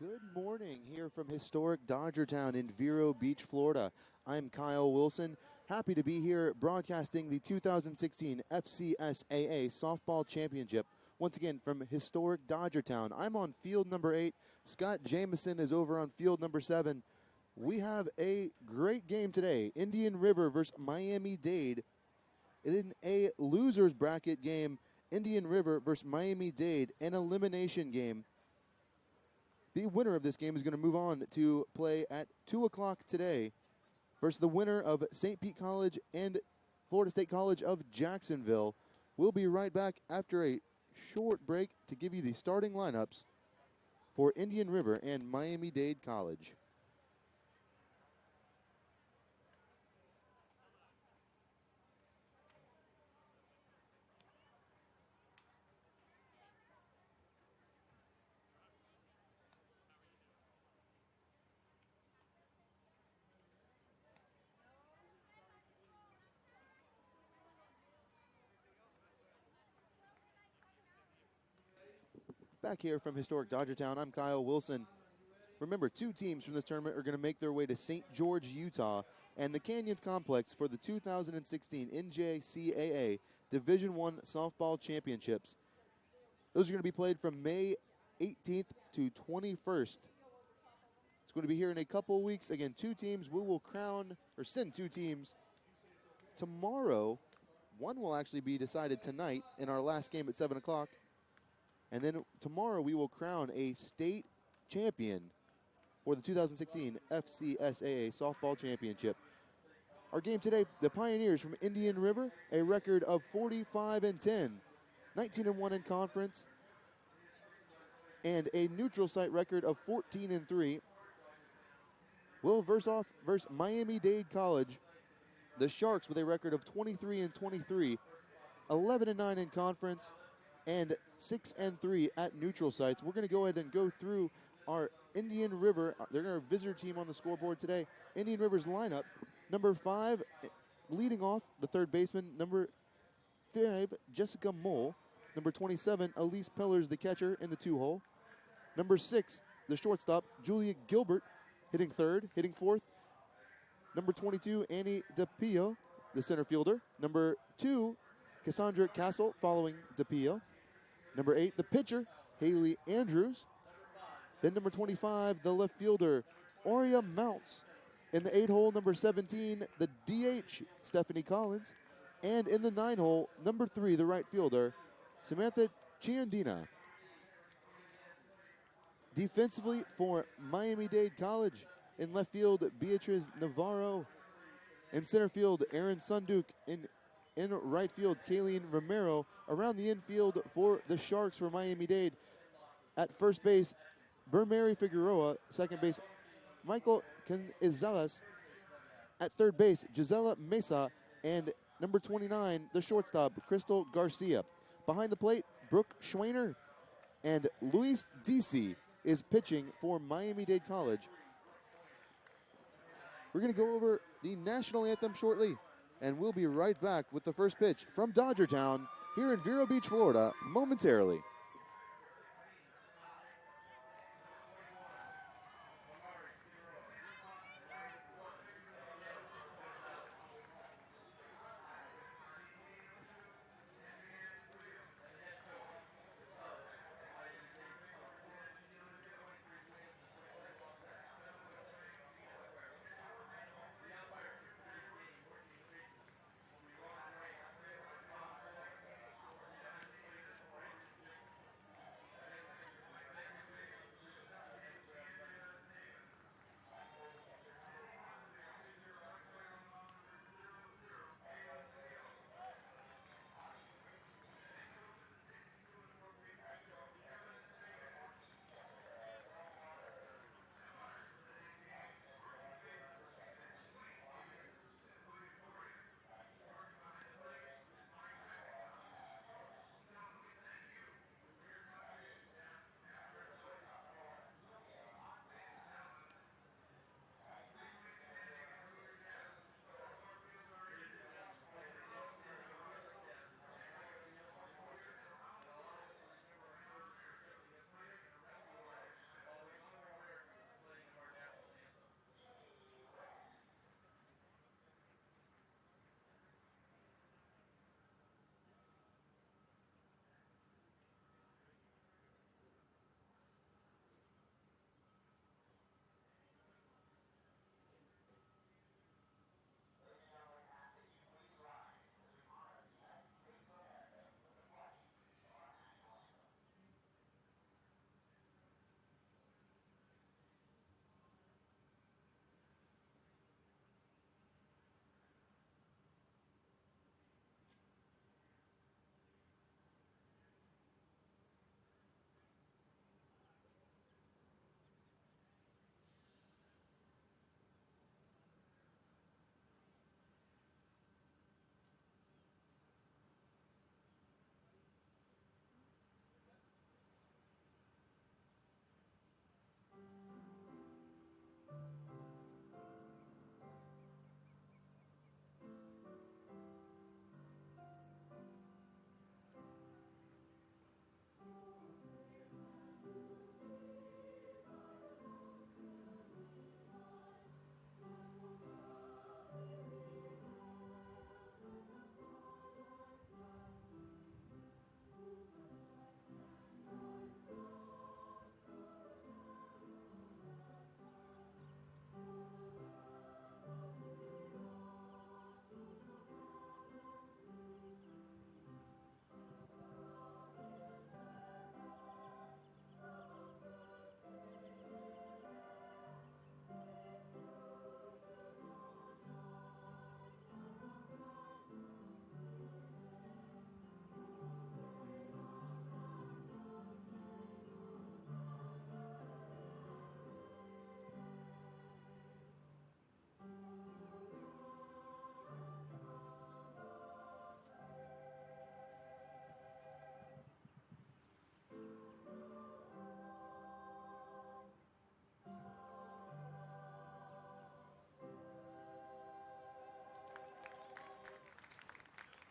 Good morning here from historic Dodgertown in Vero Beach, Florida. I'm Kyle Wilson, happy to be here broadcasting the 2016 FCSAA Softball Championship. Once again from historic Dodgertown. I'm on field number 8. Scott Jameson is over on field number 7. We have a great game today. Indian River versus Miami-Dade. In a loser's bracket game, Indian River versus Miami-Dade, an elimination game. The winner of this game is going to move on to play at 2 o'clock today versus the winner of St. Pete College and Florida State College of Jacksonville. We'll be right back after a short break to give you the starting lineups for Indian River and Miami-Dade College. Back here from historic Dodgertown, I'm Kyle Wilson. Remember, 2 teams from this tournament are going to make their way to St. George, Utah, and the Canyons Complex for the 2016 NJCAA Division I Softball Championships. Those are going to be played from May 18th to 21st. It's going to be here in a couple of weeks. Again, 2 teams. We will send 2 teams tomorrow. One will actually be decided tonight in our last game at 7 o'clock. And then tomorrow we will crown a state champion for the 2016 FCSAA Softball Championship. Our game today, the Pioneers from Indian River, a record of 45-10, 19-1 in conference, and a neutral site record of 14-3. Will versus Miami-Dade College, the Sharks with a record of 23-23, 11-9 in conference, and 6-3 at neutral sites. We're going to go ahead and go through our Indian River. They're our visitor team on the scoreboard today. Indian River's lineup: number 5, leading off, the third baseman. Number 5, Jessica Mole. Number 27, Elise Pellers, the catcher, in the 2-hole. Number 6, the shortstop, Julia Gilbert, hitting third. Hitting fourth, number 22, Annie DePio, the center fielder. Number 2, Cassandra Castle, following DePio. Number 8, the pitcher, Haley Andrews. Then number 25, the left fielder, Aurea Mounts. In the 8-hole, number 17, the DH, Stephanie Collins. And in the 9-hole, number 3, the right fielder, Samantha Chiandina. Defensively for Miami-Dade College, in left field, Beatriz Navarro. In center field, Aaron Sunduk. In right field, Kayleen Romero. Around the infield for the Sharks for Miami-Dade. At first base, Bermary Figueroa. Second base, Michael Canizales. At third base, Gisela Mesa. And number 29, the shortstop, Crystal Garcia. Behind the plate, Brooke Schwainer. And Luis Disi is pitching for Miami-Dade College. We're going to go over the national anthem shortly, and we'll be right back with the first pitch from Dodgertown here in Vero Beach, Florida, momentarily.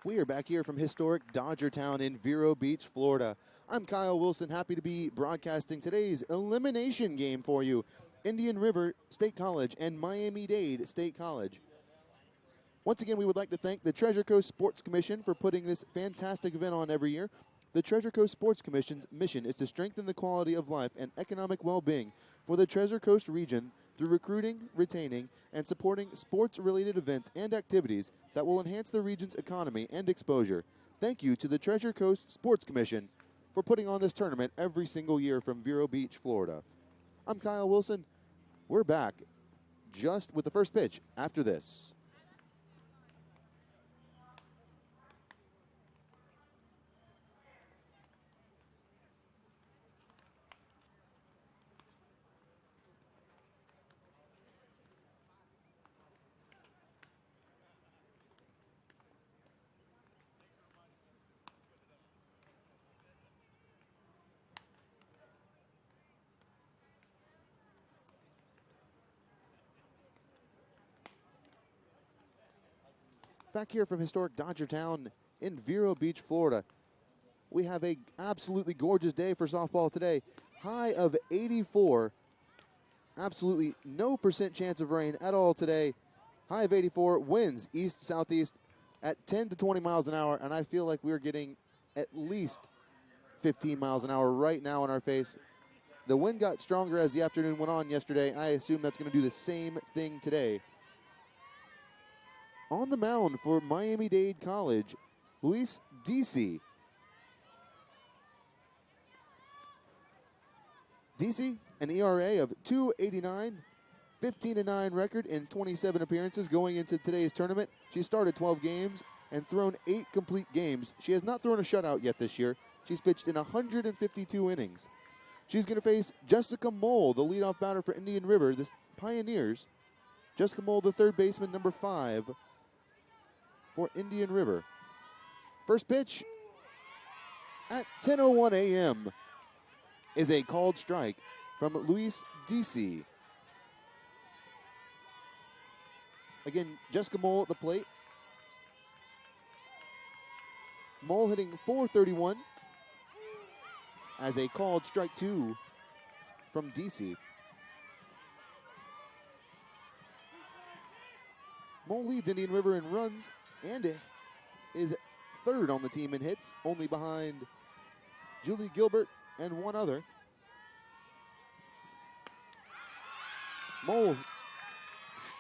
We are back here from historic Dodgertown in Vero Beach, Florida. I'm Kyle Wilson, happy to be broadcasting today's elimination game for you. Indian River State College and Miami-Dade State College. Once again, we would like to thank the Treasure Coast Sports Commission for putting this fantastic event on every year. The Treasure Coast Sports Commission's mission is to strengthen the quality of life and economic well-being for the Treasure Coast region through recruiting, retaining, and supporting sports-related events and activities that will enhance the region's economy and exposure. Thank you to the Treasure Coast Sports Commission for putting on this tournament every single year from Vero Beach, Florida. I'm Kyle Wilson. We're back just with the first pitch after this. Back here from historic Dodgertown in Vero Beach, Florida. We have a absolutely gorgeous day for softball today. High of 84. Absolutely no % chance of rain at all today. High of 84, winds east-southeast at 10 to 20 miles an hour, and I feel like we're getting at least 15 miles an hour right now in our face. The wind got stronger as the afternoon went on yesterday. I assume that's going to do the same thing today. On the mound for Miami-Dade College, Luis Dade. Dade, an ERA of .289, 15-9 record in 27 appearances going into today's tournament. She started 12 games and thrown 8 complete games. She has not thrown a shutout yet this year. She's pitched in 152 innings. She's going to face Jessica Mole, the leadoff batter for Indian River, the Pioneers. Jessica Mole, the third baseman, number 5 for Indian River. First pitch at 10:01 a.m. is a called strike from Luis Dade. Again, Jessica Mole at the plate. Mole hitting .431 as a called strike 2 from Dade. Mole leads Indian River in runs and is third on the team in hits, only behind Julie Gilbert and one other. Mole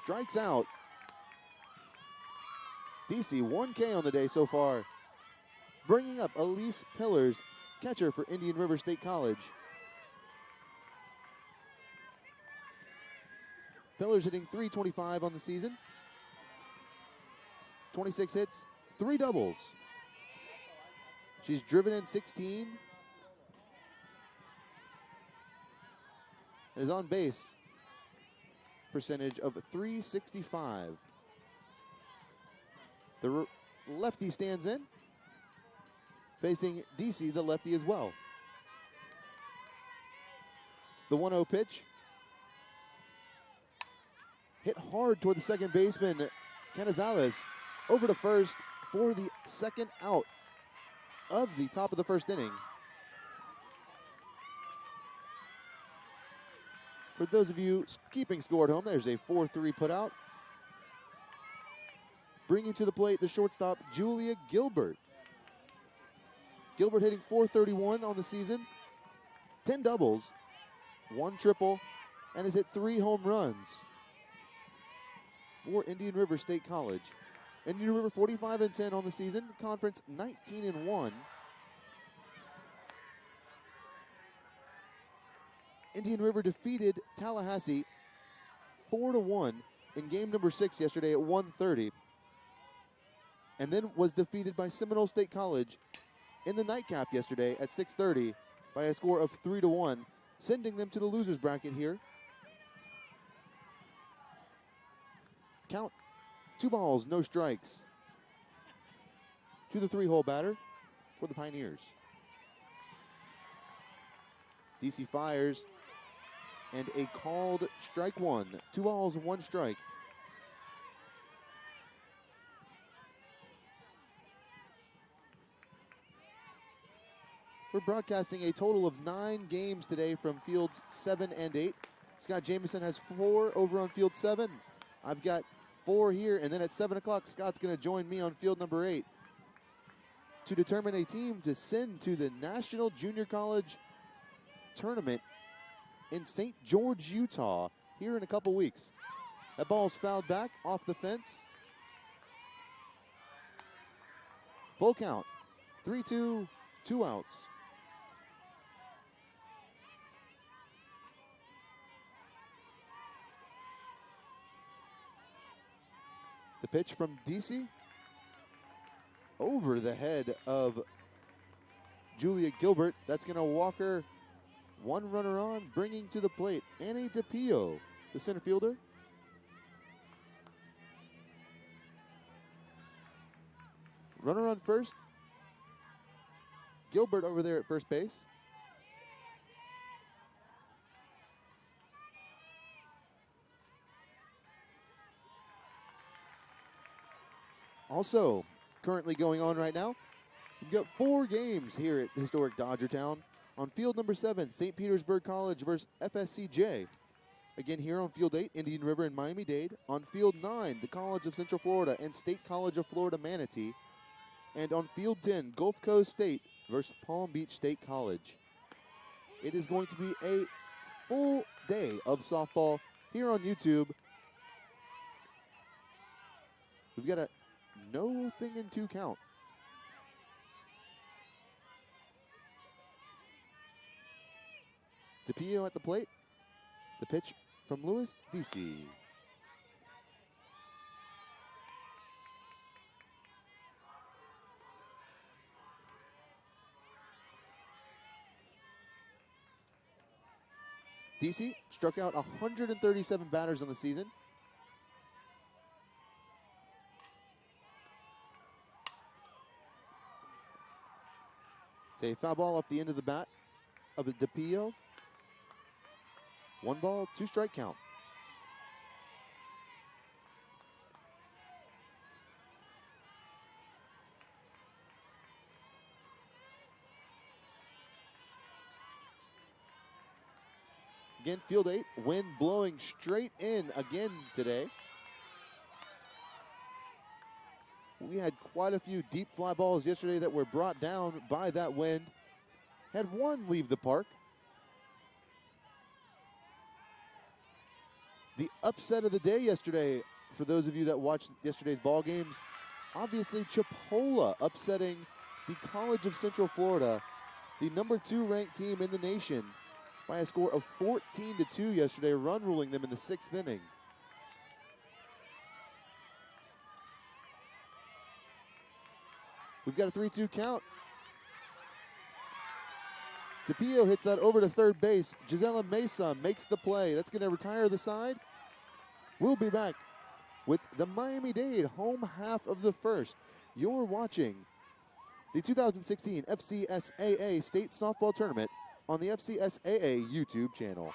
strikes out. Dade 1K on the day so far. Bringing up Elise Pillars, catcher for Indian River State College. Pillars hitting .325 on the season. 26 hits, 3 doubles. She's driven in 16. Is on base percentage of .365. The lefty stands in, facing Dade, the lefty as well. The 1-0 pitch. Hit hard toward the second baseman, Canizales. Over to first for the second out of the top of the first inning. For those of you keeping score at home, there's a 4-3 putout. Bringing to the plate the shortstop, Julia Gilbert. Gilbert hitting .431 on the season, 10 doubles, 1 triple, and has hit 3 home runs for Indian River State College. Indian River 45-10 on the season, conference 19-1. Indian River defeated Tallahassee 4-1 in game number 6 yesterday at 1:30, and then was defeated by Seminole State College in the nightcap yesterday at 6:30 by a score of 3-1, sending them to the losers bracket here. Count 2 balls, no strikes to the 3-hole batter for the Pioneers. DC fires, and a called strike 1. 2 balls, 1 strike. We're broadcasting a total of 9 games today from fields 7 and 8. Scott Jameson has 4 over on field 7. I've got 4 here, and then at 7 o'clock, Scott's going to join me on field number 8 to determine a team to send to the National Junior College Tournament in St. George, Utah, here in a couple weeks. That ball's fouled back off the fence. Full count, 3-2, 2 outs. The pitch from DC over the head of Julia Gilbert. That's going to walk her. 1 runner on, bringing to the plate Annie DePio, the center fielder. Runner on first. Gilbert over there at first base. Also, currently going on right now, we've got 4 games here at historic Dodgertown. On field number 7, St. Petersburg College versus FSCJ. Again here on field 8, Indian River and Miami-Dade. On field 9, the College of Central Florida and State College of Florida Manatee. And on field 10, Gulf Coast State versus Palm Beach State College. It is going to be a full day of softball here on YouTube. We've got a no thing in 2 count. DePio at the plate. The pitch from Lewis, DC. DC struck out 137 batters on the season. It's a foul ball off the end of the bat of the DePio. 1 ball, 2 strike count. Again, field 8, wind blowing straight in again today. We had quite a few deep fly balls yesterday that were brought down by that wind. Had 1 leave the park. The upset of the day yesterday, for those of you that watched yesterday's ball games, obviously Chipola upsetting the College of Central Florida, the number 2 ranked team in the nation, by a score of 14-2 yesterday, run ruling them in the 6th inning. We've got a 3-2 count. DePio hits that over to third base. Gisela Mesa makes the play. That's going to retire the side. We'll be back with the Miami-Dade home half of the first. You're watching the 2016 FCSAA State Softball Tournament on the FCSAA YouTube channel.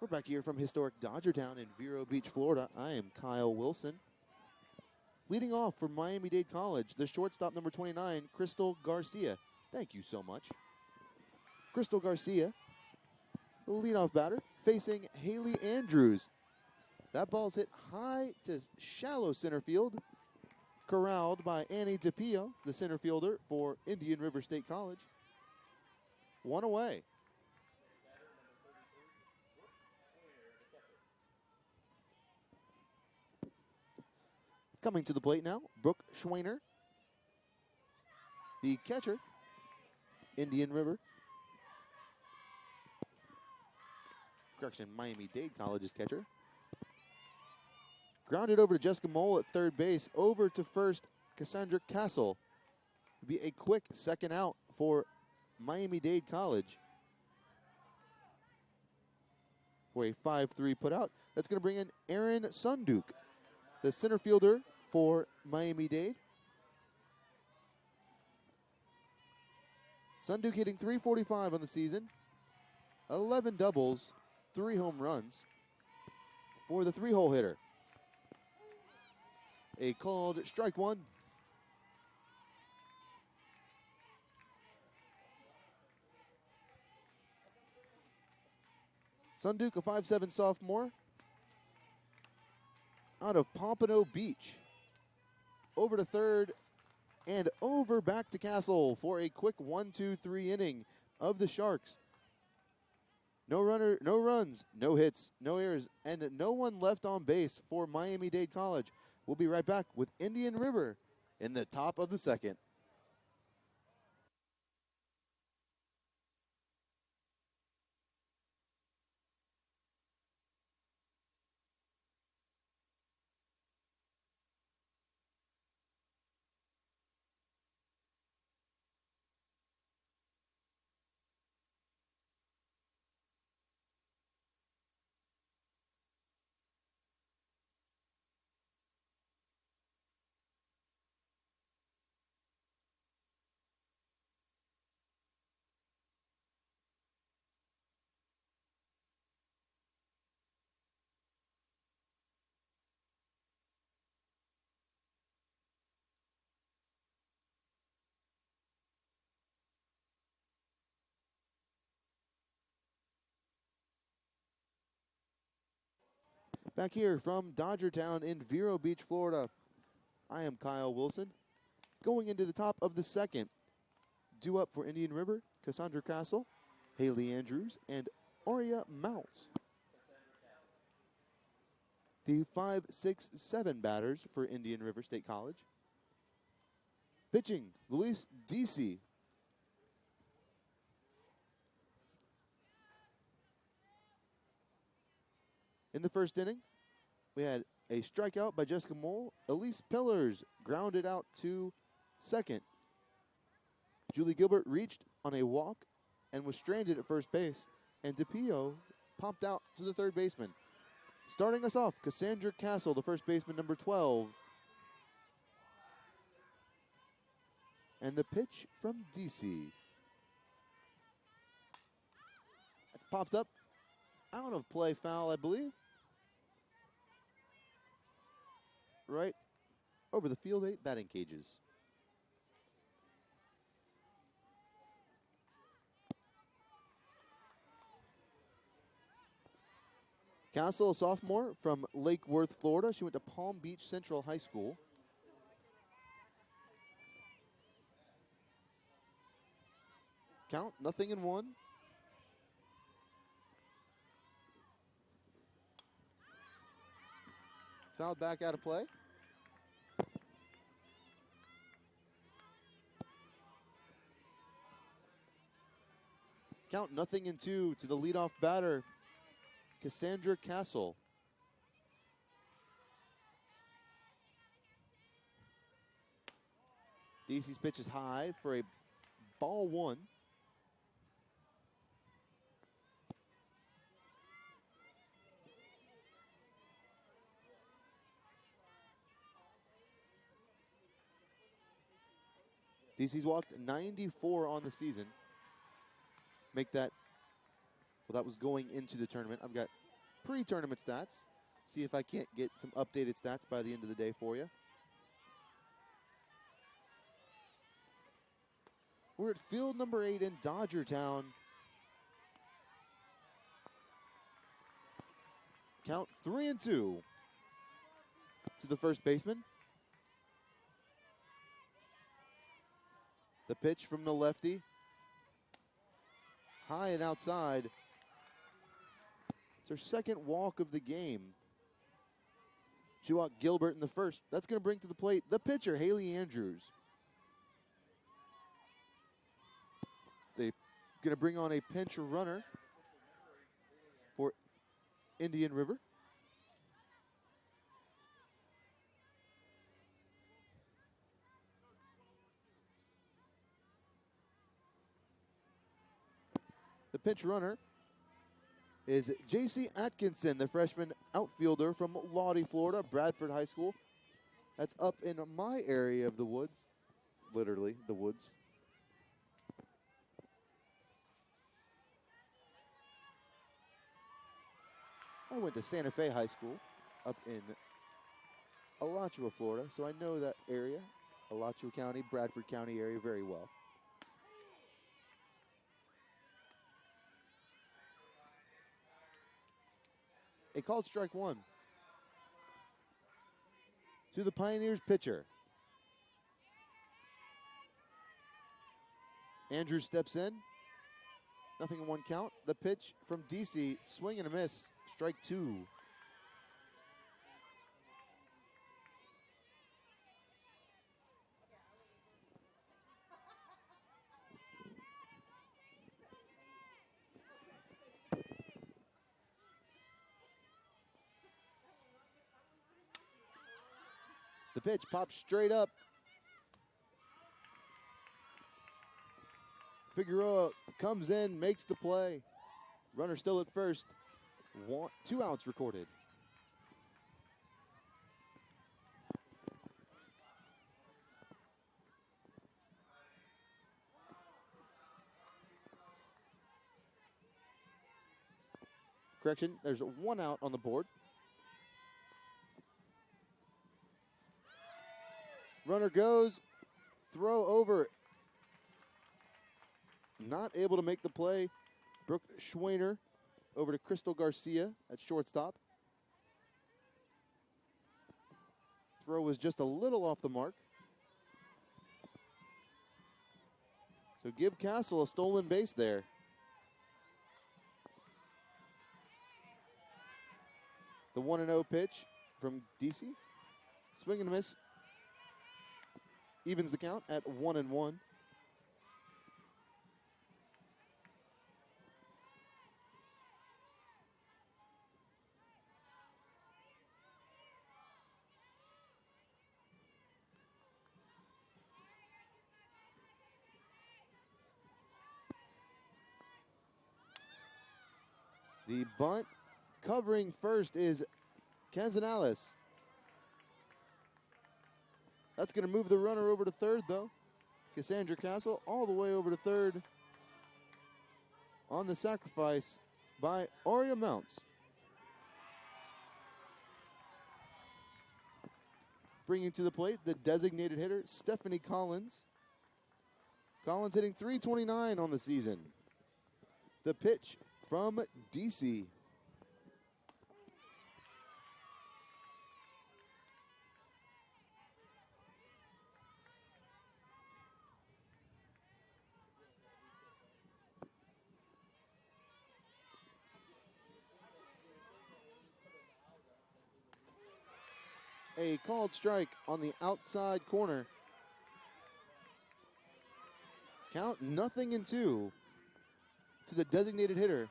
We're back here from historic Dodgertown in Vero Beach, Florida. I am Kyle Wilson. Leading off for Miami-Dade College, the shortstop number 29, Crystal Garcia. Thank you so much. Crystal Garcia, the leadoff batter, facing Haley Andrews. That ball's hit high to shallow center field, corralled by Annie DePio, the center fielder for Indian River State College. One away. Coming to the plate now, Brooke Schweiner, the catcher, Indian River. Correction, Miami-Dade College's catcher. Grounded over to Jessica Mole at third base. Over to first, Cassandra Castle. It'll be a quick second out for Miami-Dade College. For a 5-3 putout. That's going to bring in Aaron Sunduk, the center fielder for Miami-Dade. Sunduk hitting .345 on the season. 11 doubles, 3 home runs for the 3-hole hitter. A called strike one. Sunduk, a 5'7" sophomore out of Pompano Beach. Over to third and over back to Castle for a quick 1-2-3 inning of the Sharks. No runs, no hits, no errors, and no one left on base for Miami-Dade College. We'll be right back with Indian River in the top of the second. Back here from Dodgertown in Vero Beach, Florida, I am Kyle Wilson. Going into the top of the second, due up for Indian River, Cassandra Castle, Haley Andrews, and Aria Mounts. The 5, 6, 7 batters for Indian River State College. Pitching, Luis DC. In the first inning, we had a strikeout by Jessica Mole. Elise Pillars grounded out to second. Julie Gilbert reached on a walk and was stranded at first base. And DePio popped out to the third baseman. Starting us off, Cassandra Castle, the first baseman, number 12. And the pitch from DC. That's popped up. Out of play, foul, I believe. Right over the field 8 batting cages. Castle, a sophomore from Lake Worth, Florida. She went to Palm Beach Central High School. Count, 0-1. Fouled back out of play. Count 0-2 to the leadoff batter, Cassandra Castle. DC's pitch is high for a ball 1. DC's walked 94 on the season. Make that, well, that was going into the tournament. I've got pre-tournament stats. See if I can't get some updated stats by the end of the day for you. We're at field number 8 in Dodgertown. Count 3-2 to the first baseman. The pitch from the lefty. High and outside. It's her second walk of the game. She walked Gilbert in the first. That's going to bring to the plate the pitcher, Haley Andrews. They're going to bring on a pinch runner for Indian River. The pinch runner is J.C. Atkinson, the freshman outfielder from Lottie, Florida, Bradford High School. That's up in my area of the woods, literally the woods. I went to Santa Fe High School up in Alachua, Florida, so I know that area, Alachua County, Bradford County area very well. A called strike one to the Pioneers pitcher. Andrews steps in. Nothing in one count. The pitch from DC, swing and a miss, strike two. The pitch pops straight up. Figueroa comes in, makes the play. Runner still at first. 2 outs recorded. Correction, there's 1 out on the board. Runner goes, throw over. Not able to make the play. Brooke Schwainer over to Crystal Garcia at shortstop. Throw was just a little off the mark. So give Castle a stolen base there. The 1-0 pitch from DC. Swing and a miss. Evens the count at 1-1. The bunt covering first is Canzanales. That's going to move the runner over to third, though. Cassandra Castle all the way over to third on the sacrifice by Aria Mounts. Bringing to the plate the designated hitter, Stephanie Collins. Collins hitting .329 on the season. The pitch from DC. A called strike on the outside corner. Count 0-2 to the designated hitter,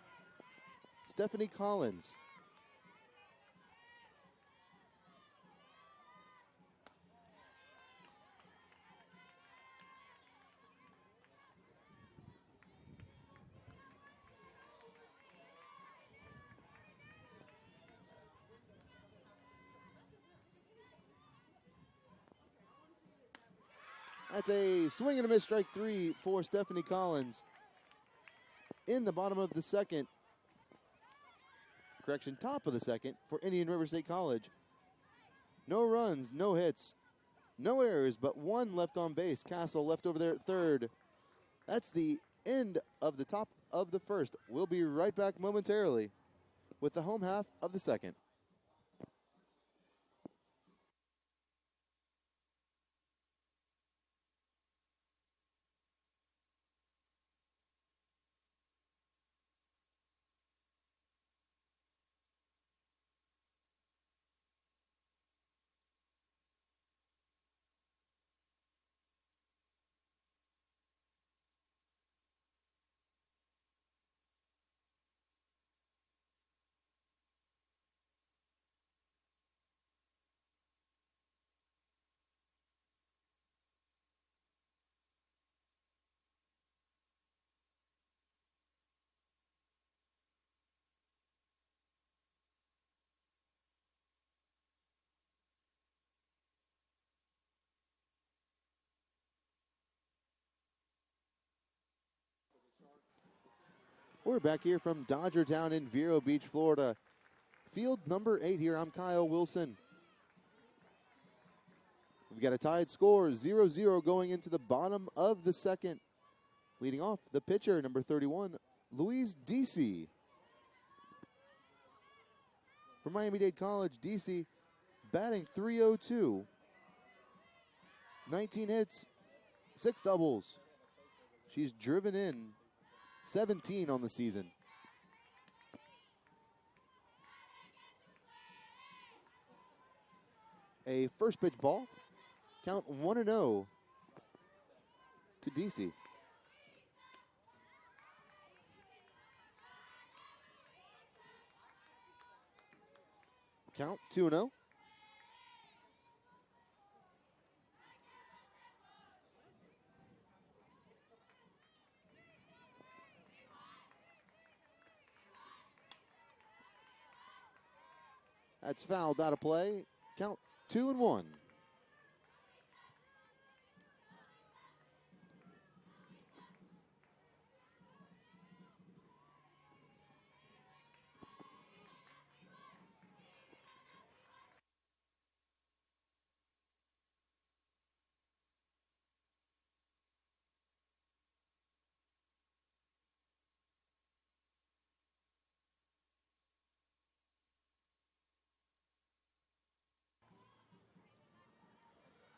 Stephanie Collins. That's a swing and a miss, strike three for Stephanie Collins. In the bottom of the second, top of the second for Indian River State College. No runs, no hits, no errors, but one left on base. Castle left over there at third. That's the end of the top of the first. We'll be right back momentarily with the home half of the second. We're back here from Dodger Town in Vero Beach, Florida. Field number 8 here. I'm Kyle Wilson. We've got a tied score, 0-0 going into the bottom of the second. Leading off, the pitcher, number 31, Luis DC. From Miami-Dade College, DC batting .302. 19 hits, 6 doubles. She's driven in 17 on the season. A first pitch ball. Count 1-0 to DC. Count 2-0. That's fouled out of play. Count 2-1.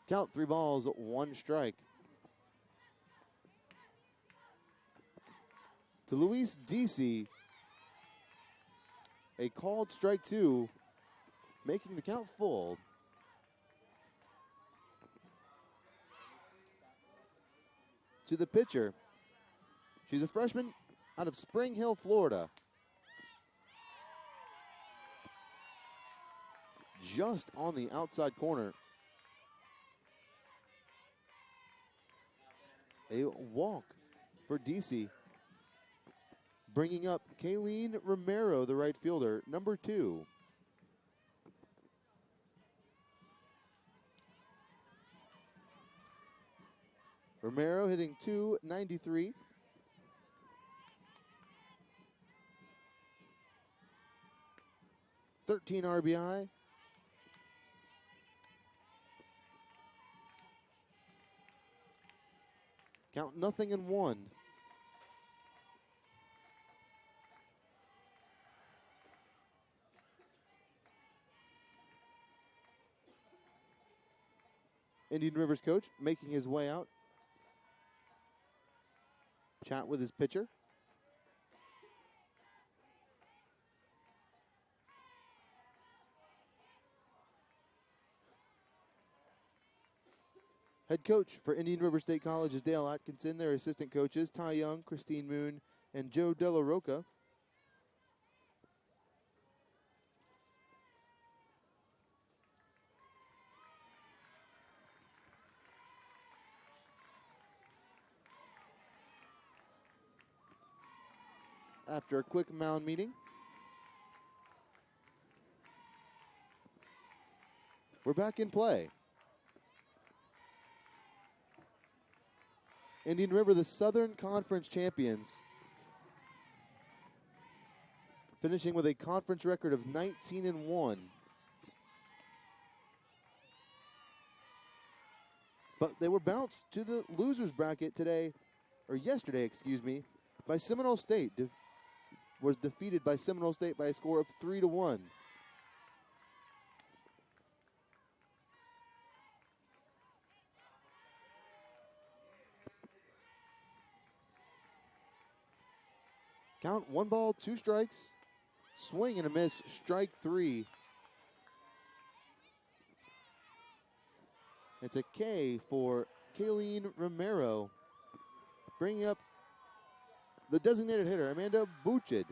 Count 3 balls, 1 strike. To Luis DC, a called strike 2, making the count full. To the pitcher, she's a freshman out of Spring Hill, Florida. Just on the outside corner. A walk for DC. Bringing up Kayleen Romero, the right fielder, number 2. Romero hitting .293. .13 RBI. Count 0-1. Indian River's coach making his way out. Chat with his pitcher. Head coach for Indian River State College is Dale Atkinson. Their assistant coaches, Ty Young, Christine Moon, and Joe Della Roca. After a quick mound meeting, we're back in play. Indian River, the Southern Conference champions, finishing with a conference record of 19-1. But they were bounced to the losers bracket today, or yesterday, excuse me, by Seminole State. Was defeated by Seminole State by a score of 3-1. Count 1 ball, 2 strikes. Swing and a miss, strike 3. It's a K for Kayleen Romero. Bringing up the designated hitter, Amanda Buchid.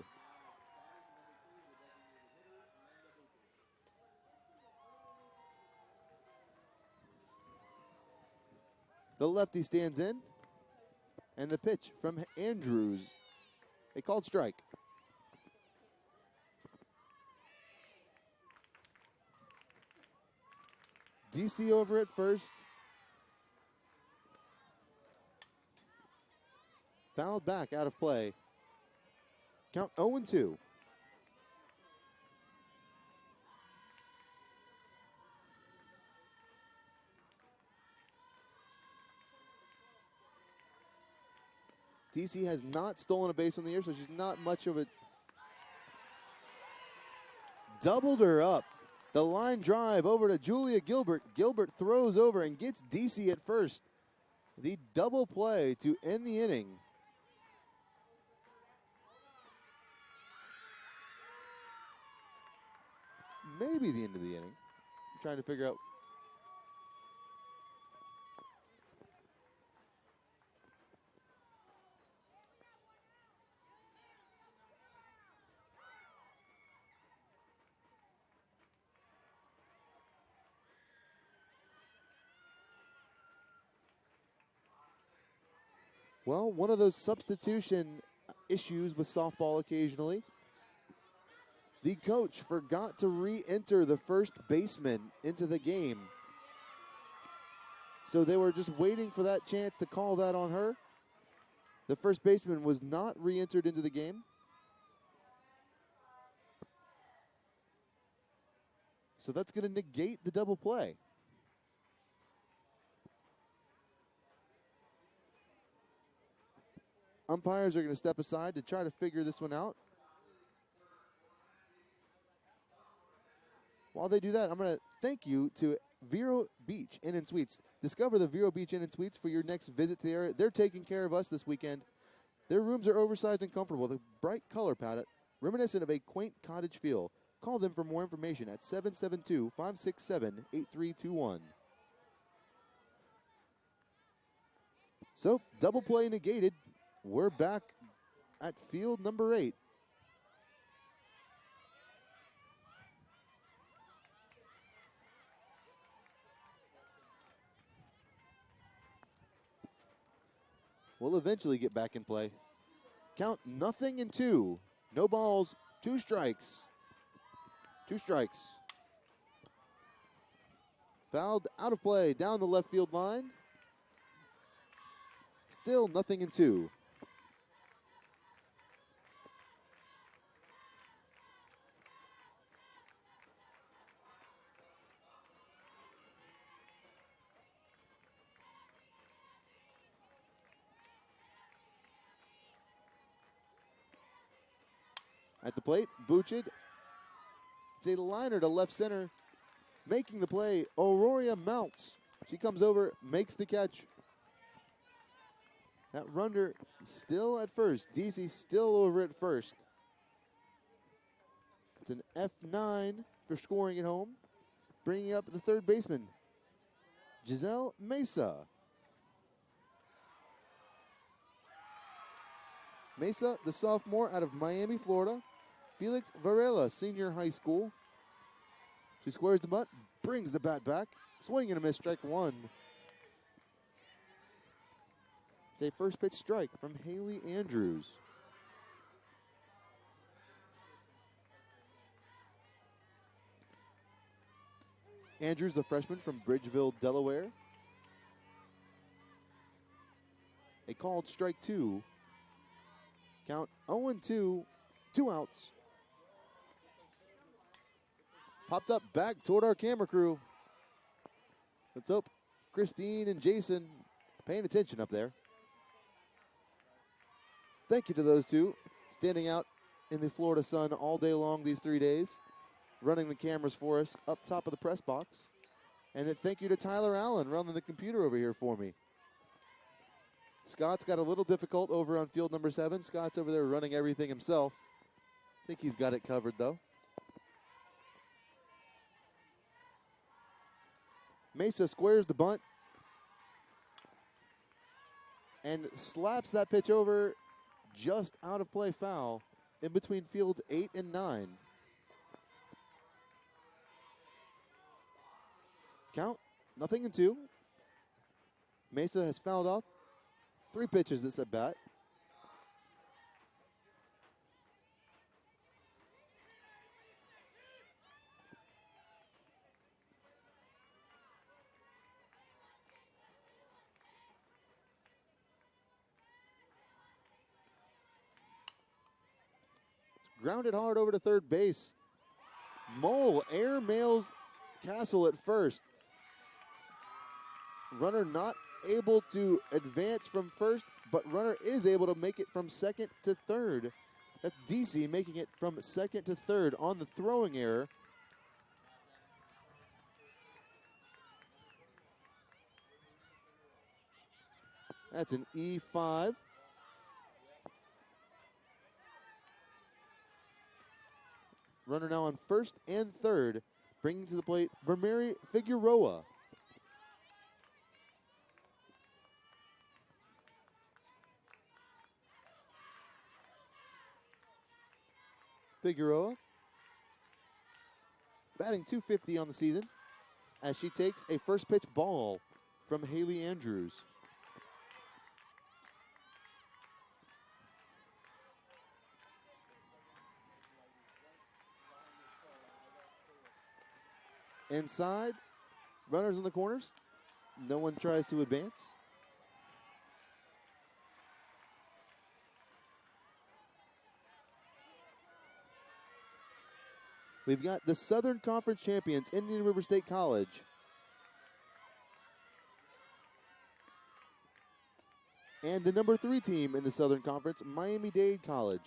The lefty stands in. And the pitch from Andrews. A called strike. DC over at first. Fouled back, out of play. Count 0-2. DC has not stolen a base on the year, so she's not much of a... Doubled her up. The line drive over to Julia Gilbert. Gilbert throws over and gets DC at first. The double play to end the inning. Maybe the end of the inning. I'm trying to figure out. Well, one of those substitution issues with softball occasionally. The coach forgot to re-enter the first baseman into the game. So they were just waiting for that chance to call that on her. The first baseman was not re-entered into the game. So that's going to negate the double play. Umpires are going to step aside to try to figure this one out. While they do that, I'm going to thank you to Vero Beach Inn and Suites. Discover the Vero Beach Inn and Suites for your next visit to the area. They're taking care of us this weekend. Their rooms are oversized and comfortable with a bright color palette, reminiscent of a quaint cottage feel. Call them for more information at 772-567-8321. So, double play negated. We're back at field number 8. We'll eventually get back in play. Count 0-2. No balls, 2 strikes. 2 strikes. Fouled out of play down the left field line. Still 0-2. At the plate, Buchid. It's a liner to left center. Making the play, Aurora Mounts. She comes over, makes the catch. That runner still at first. DC still over at first. It's an F9 for scoring at home. Bringing up the third baseman, Giselle Mesa. Mesa, the sophomore out of Miami, Florida. Felix Varela, senior high school. She squares the butt, brings the bat back. Swing and a miss, strike 1. It's a first pitch strike from Haley Andrews. Andrews, the freshman from Bridgeville, Delaware. A called strike 2. Count 0-2, 2 outs. Popped up back toward our camera crew. Let's hope Christine and Jason paying attention up there. Thank you to those two standing out in the Florida sun all day long these 3 days, running the cameras for us up top of the press box. And thank you to Tyler Allen running the computer over here for me. Scott's got a little difficult over on field number 7. Scott's over there running everything himself. I think he's got it covered, though. Mesa squares the bunt and slaps that pitch over just out of play foul in between fields 8 and 9. Count, 0-2. Mesa has fouled off 3 pitches this at bat. Grounded hard over to third base. Mole air mails Castle at first. Runner not able to advance from first, but runner is able to make it from second to third. That's DC making it from second to third on the throwing error. That's an E5. Runner now on first and third, bringing to the plate Vermery Figueroa. Figueroa batting .250 on the season as she takes a first pitch ball from Haley Andrews. Inside, runners in the corners. No one tries to advance. We've got the Southern Conference champions, Indian River State College. And the number 3 team in the Southern Conference, Miami-Dade College.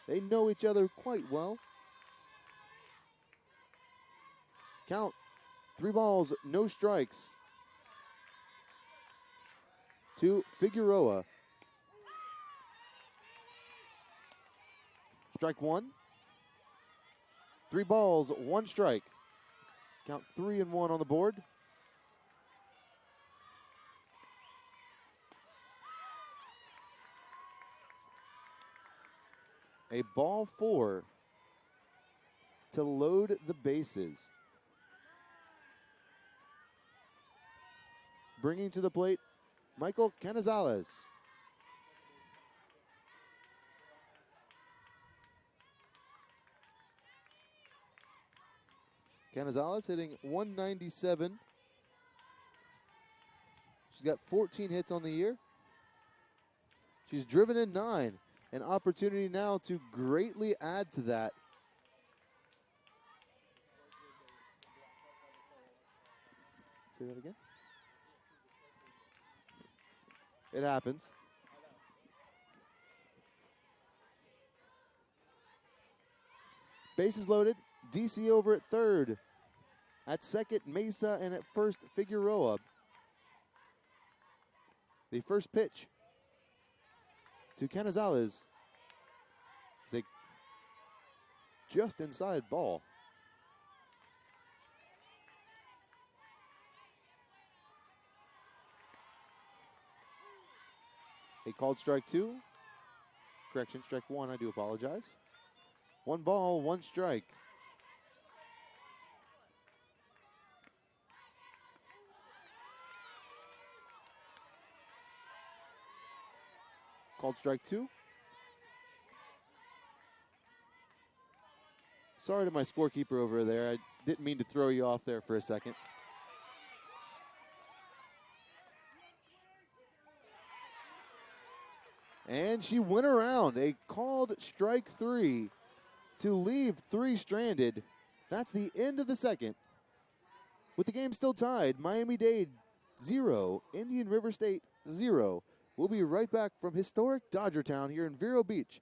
They know each other quite well. Count, 3 balls, no strikes to Figueroa. Strike 1. 3 balls, 1 strike. Count 3-1 on the board. A ball 4 to load the bases. Bringing to the plate, Michael Canizales. Canizales hitting .197. She's got 14 hits on the year. She's driven in 9. An opportunity now to greatly add to that. Say that again. It happens. Bases loaded. DC over at third. At second, Mesa, and at first, Figueroa. The first pitch to Canizales is a just inside ball. A called strike 2. Correction, strike 1, I do apologize. 1 ball, 1 strike. Called strike 2. Sorry to my scorekeeper over there. I didn't mean to throw you off there for a second. And she went around. A called strike 3 to leave 3 stranded. That's the end of the second. With the game still tied, Miami-Dade 0, Indian River State 0. We'll be right back from historic Dodgertown here in Vero Beach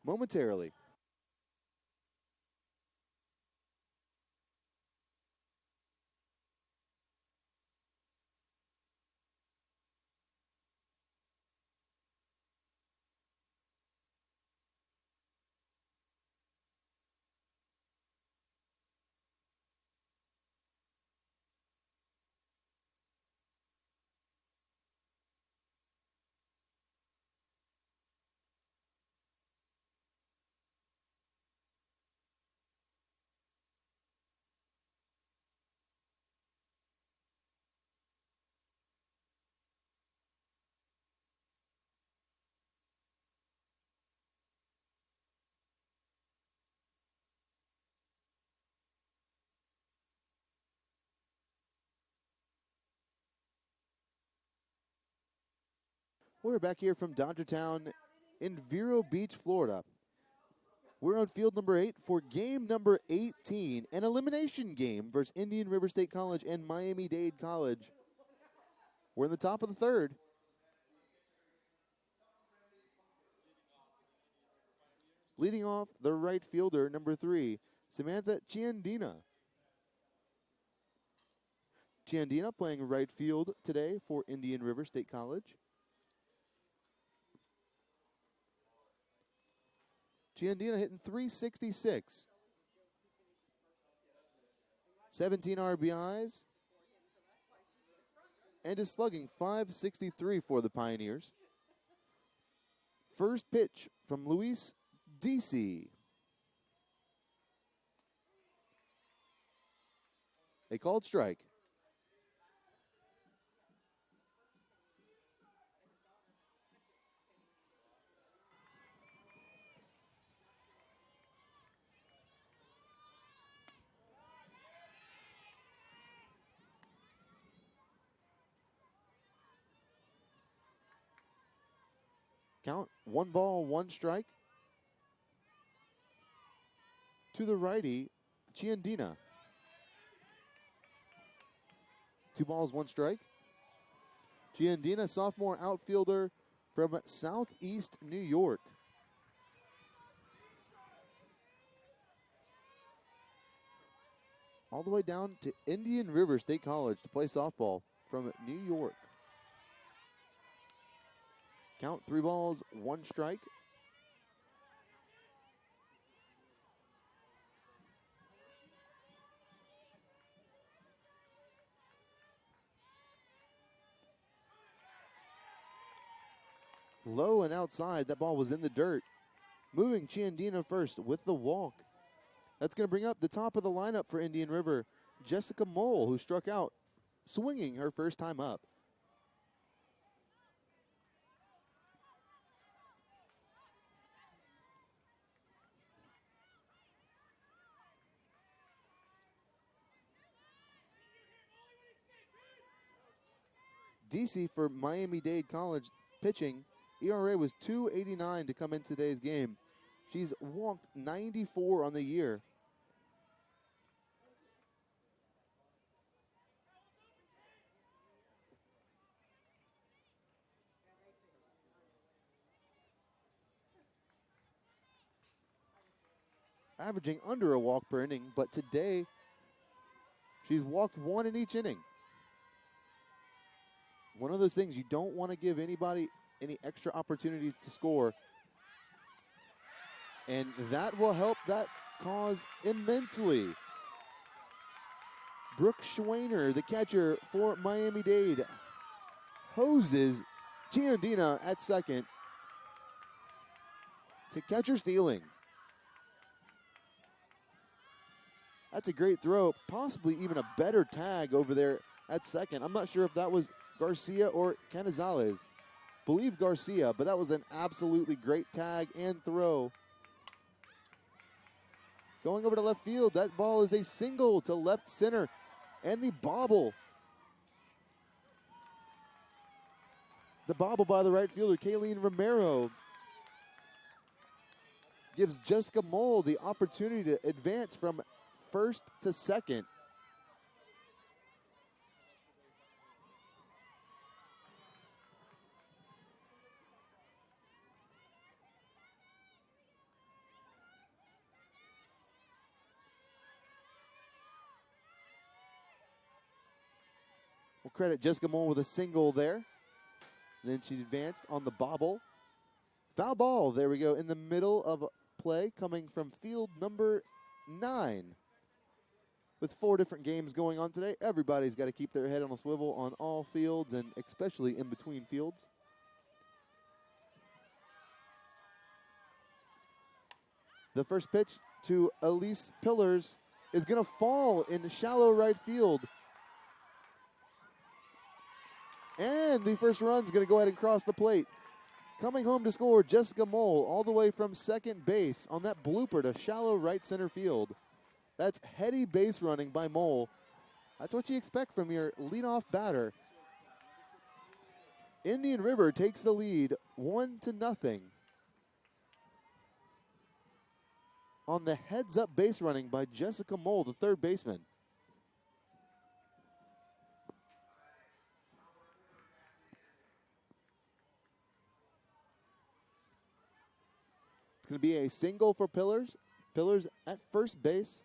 momentarily. We're back here from Dodgertown in Vero Beach, Florida. We're on field number 8 for game number 18, an elimination game versus Indian River State College and Miami-Dade College. We're in the top of the third. Leading off, the right fielder, number 3, Samantha Chiandina. Chiandina playing right field today for Indian River State College. Chiandina hitting .366. 17 RBIs. And is slugging .563 for the Pioneers. First pitch from Luis DC. A called strike. Count 1 ball, 1 strike. To the righty, Chiandina. 2 balls, 1 strike. Chiandina, sophomore outfielder from Southeast New York. All the way down to Indian River State College to play softball from New York. Count 3 balls, 1 strike. Low and outside, that ball was in the dirt. Moving Chiandina first with the walk. That's going to bring up the top of the lineup for Indian River, Jessica Mole, who struck out, swinging her first time up. DC for Miami-Dade College pitching. ERA was .289 to come in today's game. She's walked 94 on the year. Averaging under a walk per inning, but today she's walked 1 in each inning. One of those things, you don't want to give anybody any extra opportunities to score. And that will help that cause immensely. Brooke Schwainer, the catcher for Miami-Dade, hoses Chiandina at second to catcher stealing. That's a great throw, possibly even a better tag over there at second. I'm not sure if that was Garcia or Canizales. Believe Garcia, but that was an absolutely great tag and throw. Going over to left field, that ball is a single to left center, and the bobble. The bobble by the right fielder, Kayleen Romero, gives Jessica Mole the opportunity to advance from first to second. We'll credit Jessica Mole with a single there. Then she advanced on the bobble. Foul ball, there we go, in the middle of play coming from field number 9. With 4 different games going on today, everybody's got to keep their head on a swivel on all fields and especially in between fields. The first pitch to Elise Pillars is going to fall in shallow right field. And the first run is going to go ahead and cross the plate. Coming home to score, Jessica Mole, all the way from second base on that blooper to shallow right center field. That's heady base running by Mole. That's what you expect from your leadoff batter. Indian River takes the lead 1-0 on the heads-up base running by Jessica Mole, the third baseman. It's going to be a single for Pillars. Pillars at first base.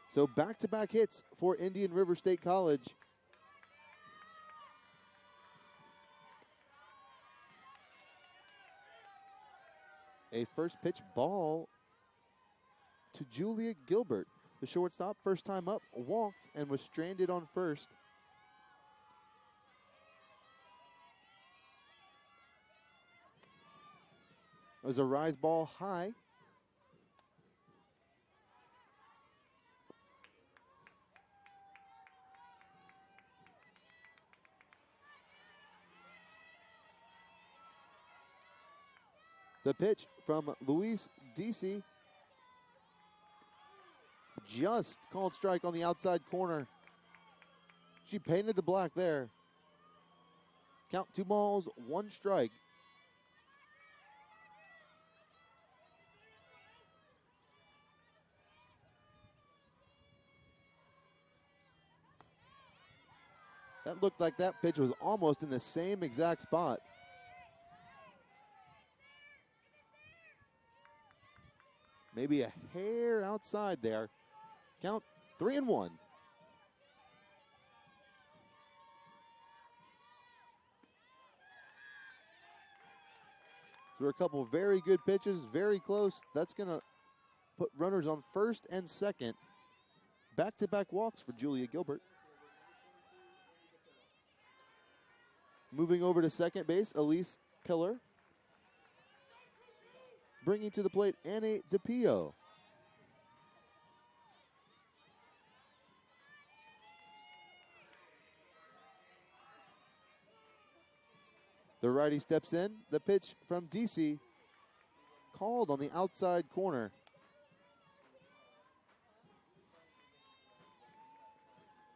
So back-to-back hits for Indian River State College. A first pitch ball to Julia Gilbert. The shortstop, first time up, walked and was stranded on first. It was a rise ball high. The pitch from Luis DC. Just called strike on the outside corner. She painted the black there. Count 2 balls, 1 strike. That looked like that pitch was almost in the same exact spot. Maybe a hair outside there. Count 3-1. There were a couple of very good pitches, very close. That's going to put runners on first and second. Back-to-back walks for Julia Gilbert. Moving over to second base, Elise Pillar. Bringing to the plate, Annie DePio. The righty steps in. The pitch from DC, called on the outside corner.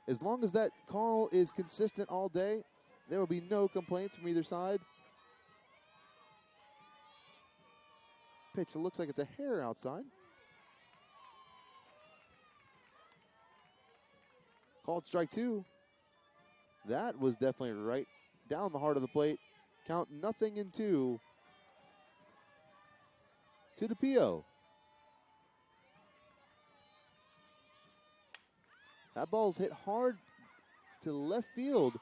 As long as that call is consistent all day, there will be no complaints from either side. Pitch, it looks like it's a hair outside. Called strike 2. That was definitely right down the heart of the plate. Count 0-2 to DePio. That ball's hit hard to left field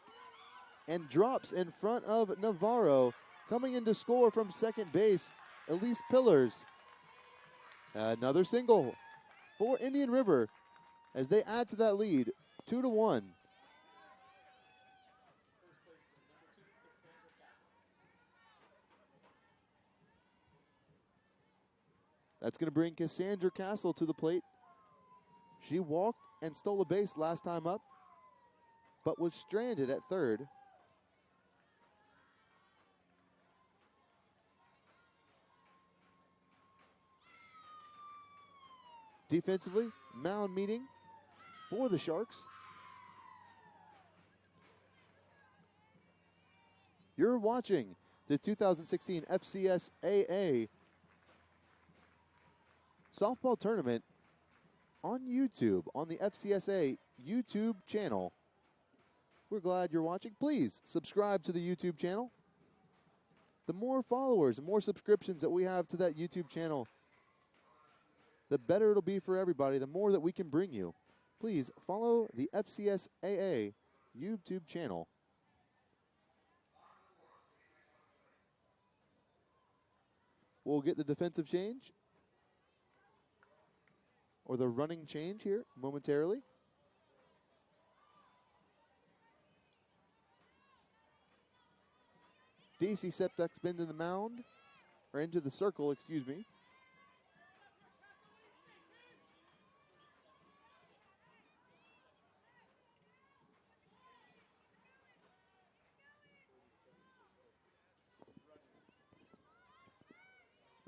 and drops in front of Navarro. Coming in to score from second base, Elise Pillars. Another single for Indian River as they add to that lead, 2-1. That's going to bring Cassandra Castle to the plate. She walked and stole a base last time up, but was stranded at third. Defensively, mound meeting for the Sharks. You're watching the 2016 FCSAA softball tournament on YouTube, on the FCSA YouTube channel. We're glad you're watching. Please subscribe to the YouTube channel. The more followers and more subscriptions that we have to that YouTube channel, the better it'll be for everybody, the more that we can bring you. Please follow the FCSAA YouTube channel. We'll get the defensive change, or the running change here momentarily. DC Septek spin to the mound, or into the circle, excuse me.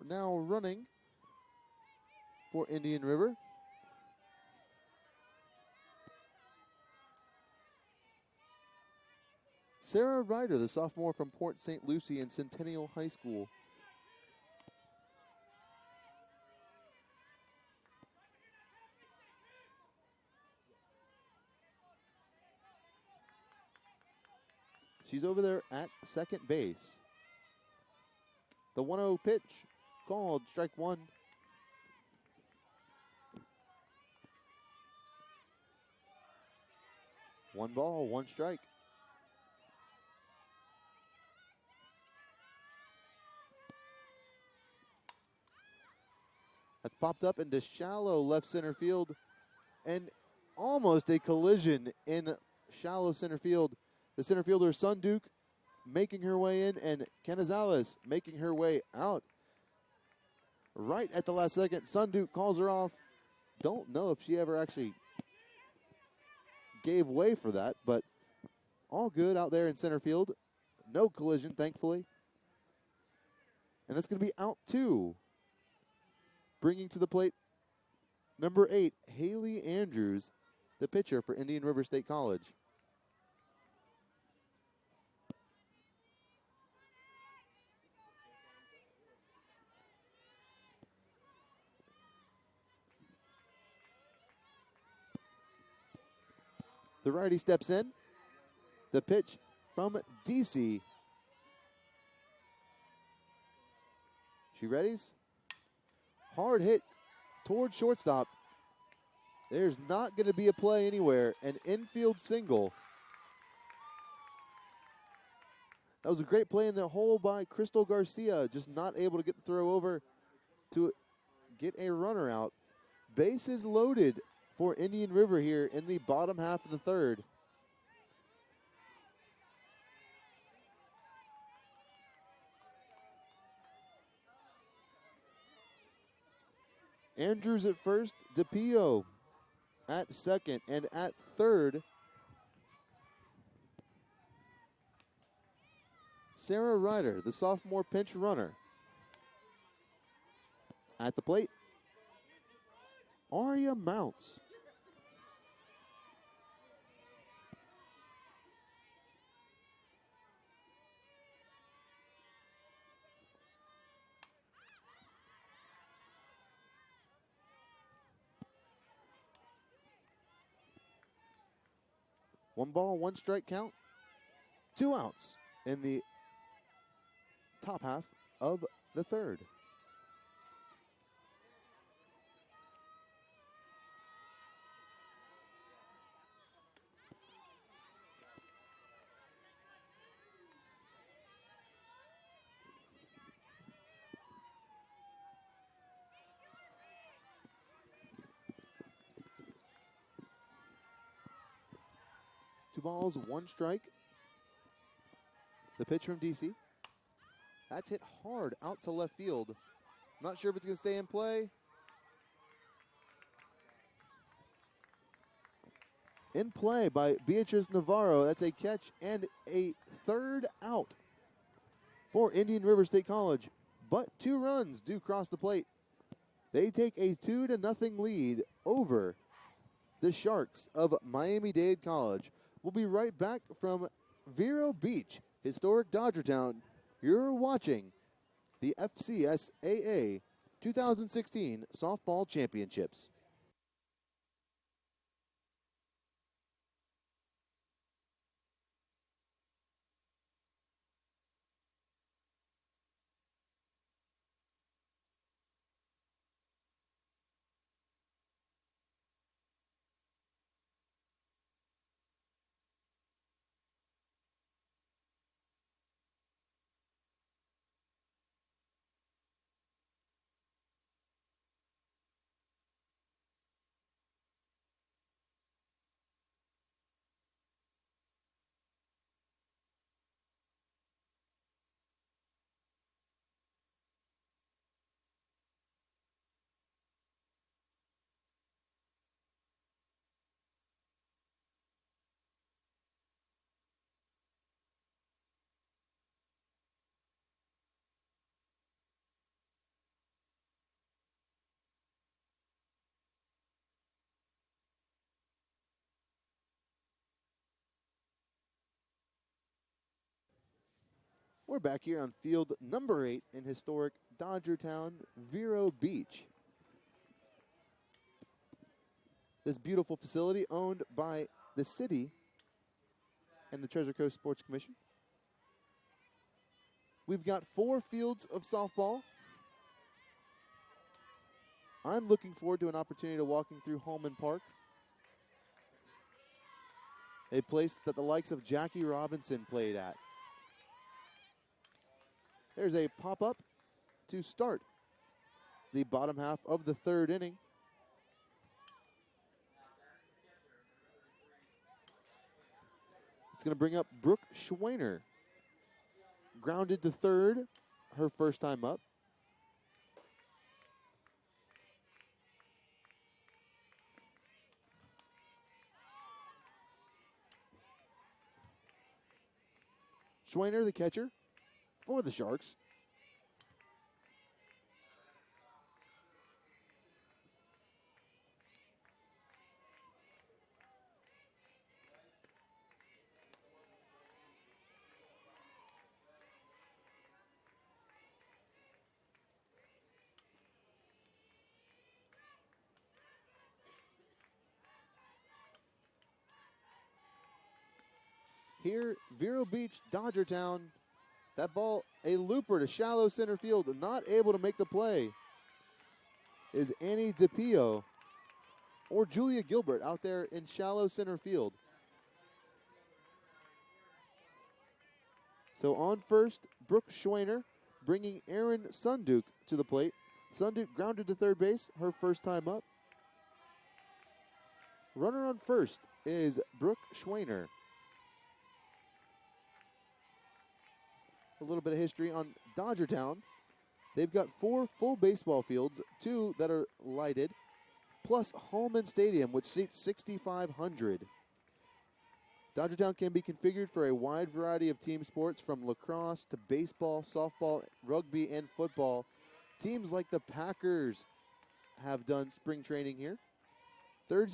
We're now running for Indian River. Sarah Ryder, the sophomore from Port St. Lucie and Centennial High School. She's over there at second base. The 1-0 pitch called, strike one. One ball, one strike. That's popped up into shallow left center field, and almost a collision in shallow center field. The center fielder, Sunduke, making her way in, and Canizales making her way out. Right at the last second, Sunduke calls her off. Don't know if she ever actually gave way for that, but all good out there in center field. No collision, thankfully. And that's going to be out two. Bringing to the plate, number 8, Haley Andrews, the pitcher for Indian River State College. The righty steps in. The pitch from DC. She readies. Hard hit toward shortstop. There's not going to be a play anywhere. An infield single. That was a great play in the hole by Crystal Garcia. Just not able to get the throw over to get a runner out. Bases loaded for Indian River here in the bottom half of the third. Andrews at first, DePio at second, and at third, Sarah Ryder, the sophomore pinch runner. At the plate, Aria Mounts. One ball, one strike count. 2 outs in the top half of the third. Two balls, one strike. The pitch from DC. That's hit hard out to left field. Not sure if it's going to stay in play. In play by Beatrice Navarro. That's a catch and a third out for Indian River State College. But 2 runs do cross the plate. They take a 2-0 lead over the Sharks of Miami-Dade College. We'll be right back from Vero Beach Historic Dodgertown, you're watching the FCSAA 2016 Softball Championships. We're back here on field number 8 in historic Dodgertown, Vero Beach. This beautiful facility owned by the city and the Treasure Coast Sports Commission. We've got 4 fields of softball. I'm looking forward to an opportunity to walking through Holman Park, a place that the likes of Jackie Robinson played at. There's a pop-up to start the bottom half of the 3rd inning. It's going to bring up Brooke Schweiner. Grounded to 3rd, her first time up. Schweiner, the catcher for the Sharks. Here, Vero Beach, Dodgertown. That ball, a looper to shallow center field, not able to make the play. Is Annie DePio or Julia Gilbert out there in shallow center field. So on first, Brooke Schweiner bringing Erin Sunduk to the plate. Sunduk grounded to 3rd base, her first time up. Runner on first is Brooke Schweiner. A little bit of history on Dodgertown. They've got 4 full baseball fields, 2 that are lighted, plus Holman Stadium, which seats 6,500. Dodgertown can be configured for a wide variety of team sports, from lacrosse to baseball, softball, rugby, and football. Teams like the Packers have done spring training here. There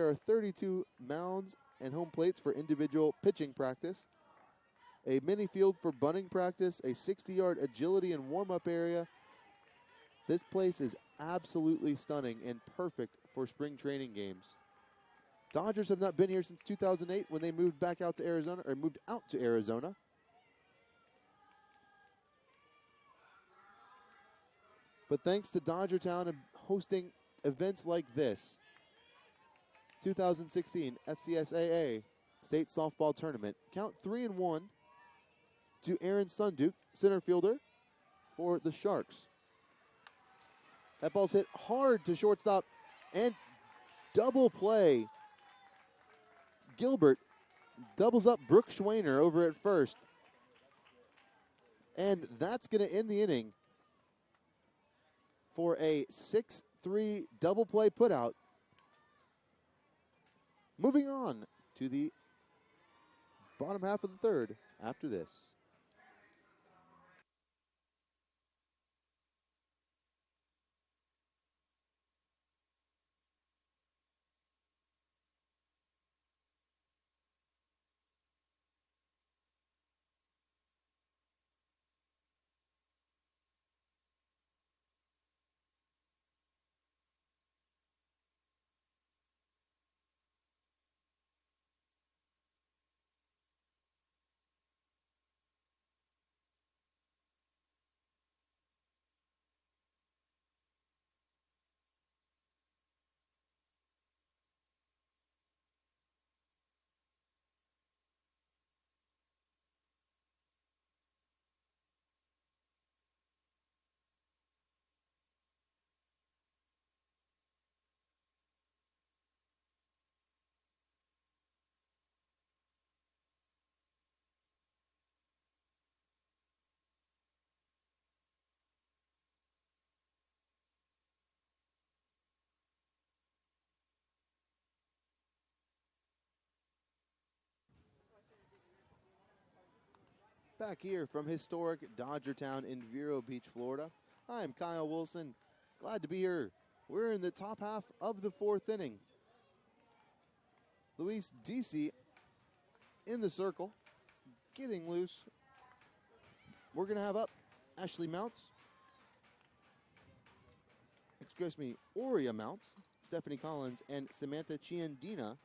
are 32 mounds and home plates for individual pitching practice, a mini field for bunting practice, a 60-yard agility and warm-up area. This place is absolutely stunning and perfect for spring training games. Dodgers have not been here since 2008 when they moved back out to Arizona, or moved out to Arizona. But thanks to Dodgertown and hosting events like this, 2016 FCSAA State Softball Tournament. Count 3-1 to Erin Sunduk, center fielder for the Sharks. That ball's hit hard to shortstop and double play. Gilbert doubles up Brooke Schweiner over at first. And that's going to end the inning for a 6-3 double play putout. Moving on to the bottom half of the 3rd after this. Back here from historic Dodgertown in Vero Beach, Florida, I'm Kyle Wilson. Glad to be here. We're in the top half of the fourth inning. Luis DC in the circle, getting loose. We're going to have up Ashley Mounts. Excuse me, Aurea Mounts, Stephanie Collins, and Samantha Chiandina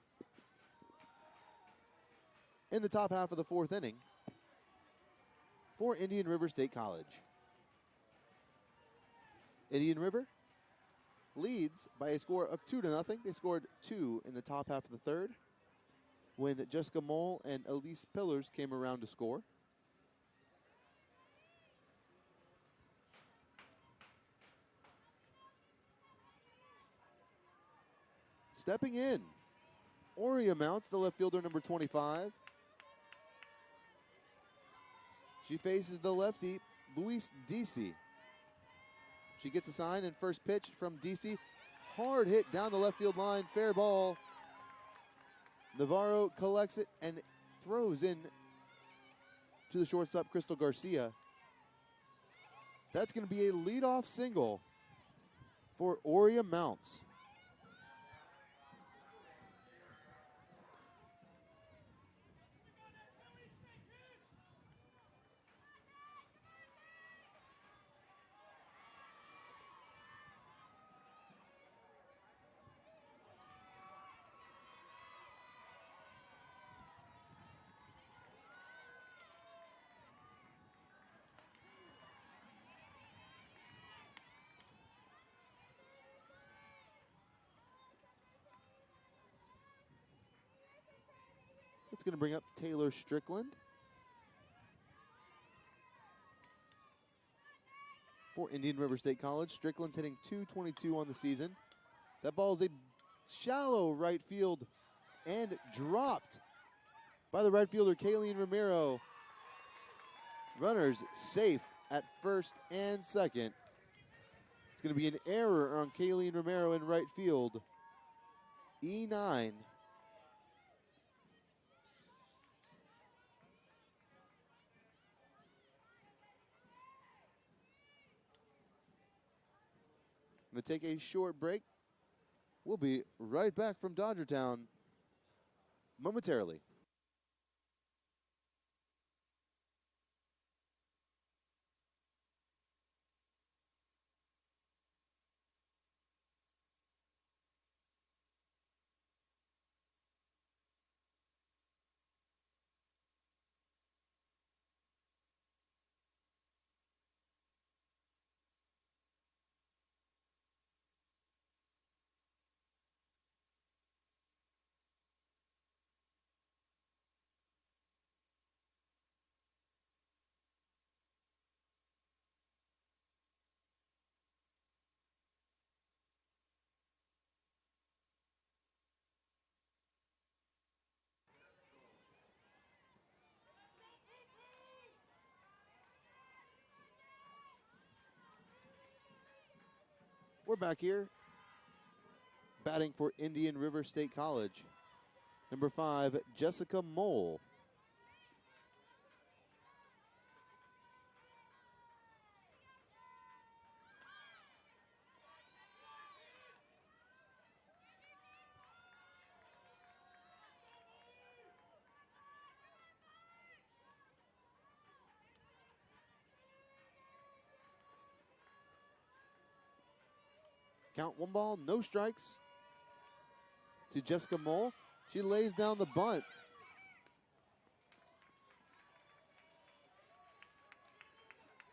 in the top half of the fourth inning for Indian River State College. Indian River leads by a score of 2-0. They scored 2 in the top half of the third when Jessica Mole and Elise Pillars came around to score. Stepping in, Aurea Mounts, the left fielder, number 25. She faces the lefty, Luis DC. She gets a sign and first pitch from DC. Hard hit down the left field line, fair ball. Navarro collects it and throws in to the shortstop, Crystal Garcia. That's going to be a leadoff single for Aurea Mounts. It's going to bring up Taylor Strickland for Indian River State College. Strickland's hitting .222 on the season. That ball is a shallow right field and dropped by the right fielder, Kayleen Romero. Runners safe at first and second. It's going to be an error on Kayleen Romero in right field. E9. I'm going to take a short break. We'll be right back from Dodgertown momentarily. We're back here, batting for Indian River State College. Number 5, Jessica Mole. Count 1 ball, no strikes to Jessica Mole. She lays down the bunt.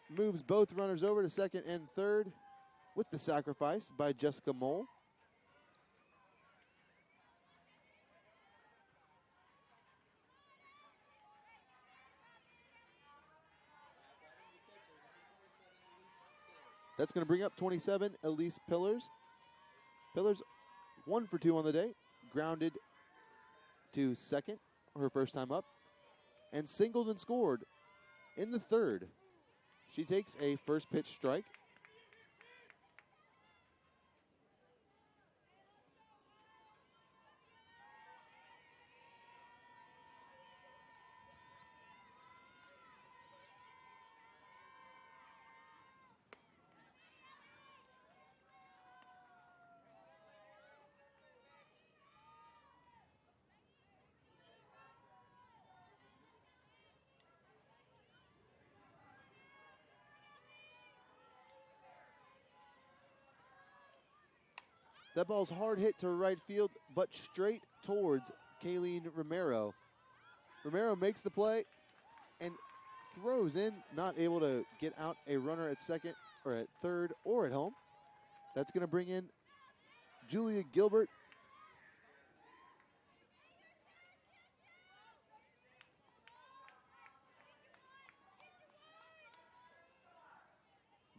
Moves both runners over to second and third with the sacrifice by Jessica Mole. That's going to bring up 27, Elise Pillars. Pillars 1 for 2 on the day. Grounded to second, her first time up. And singled and scored in the third. She takes a first pitch strike. That ball's hard hit to right field, but straight towards Kayleen Romero. Romero makes the play and throws in, not able to get out a runner at second or at third or at home. That's going to bring in Julia Gilbert.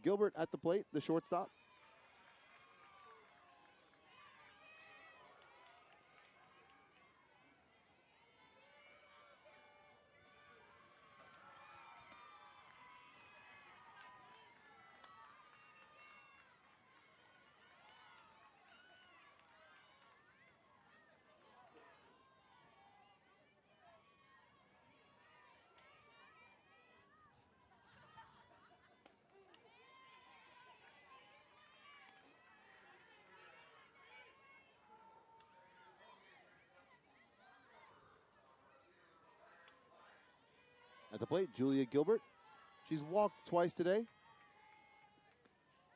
Gilbert at the plate, the shortstop. At the plate, Julia Gilbert. She's walked twice today.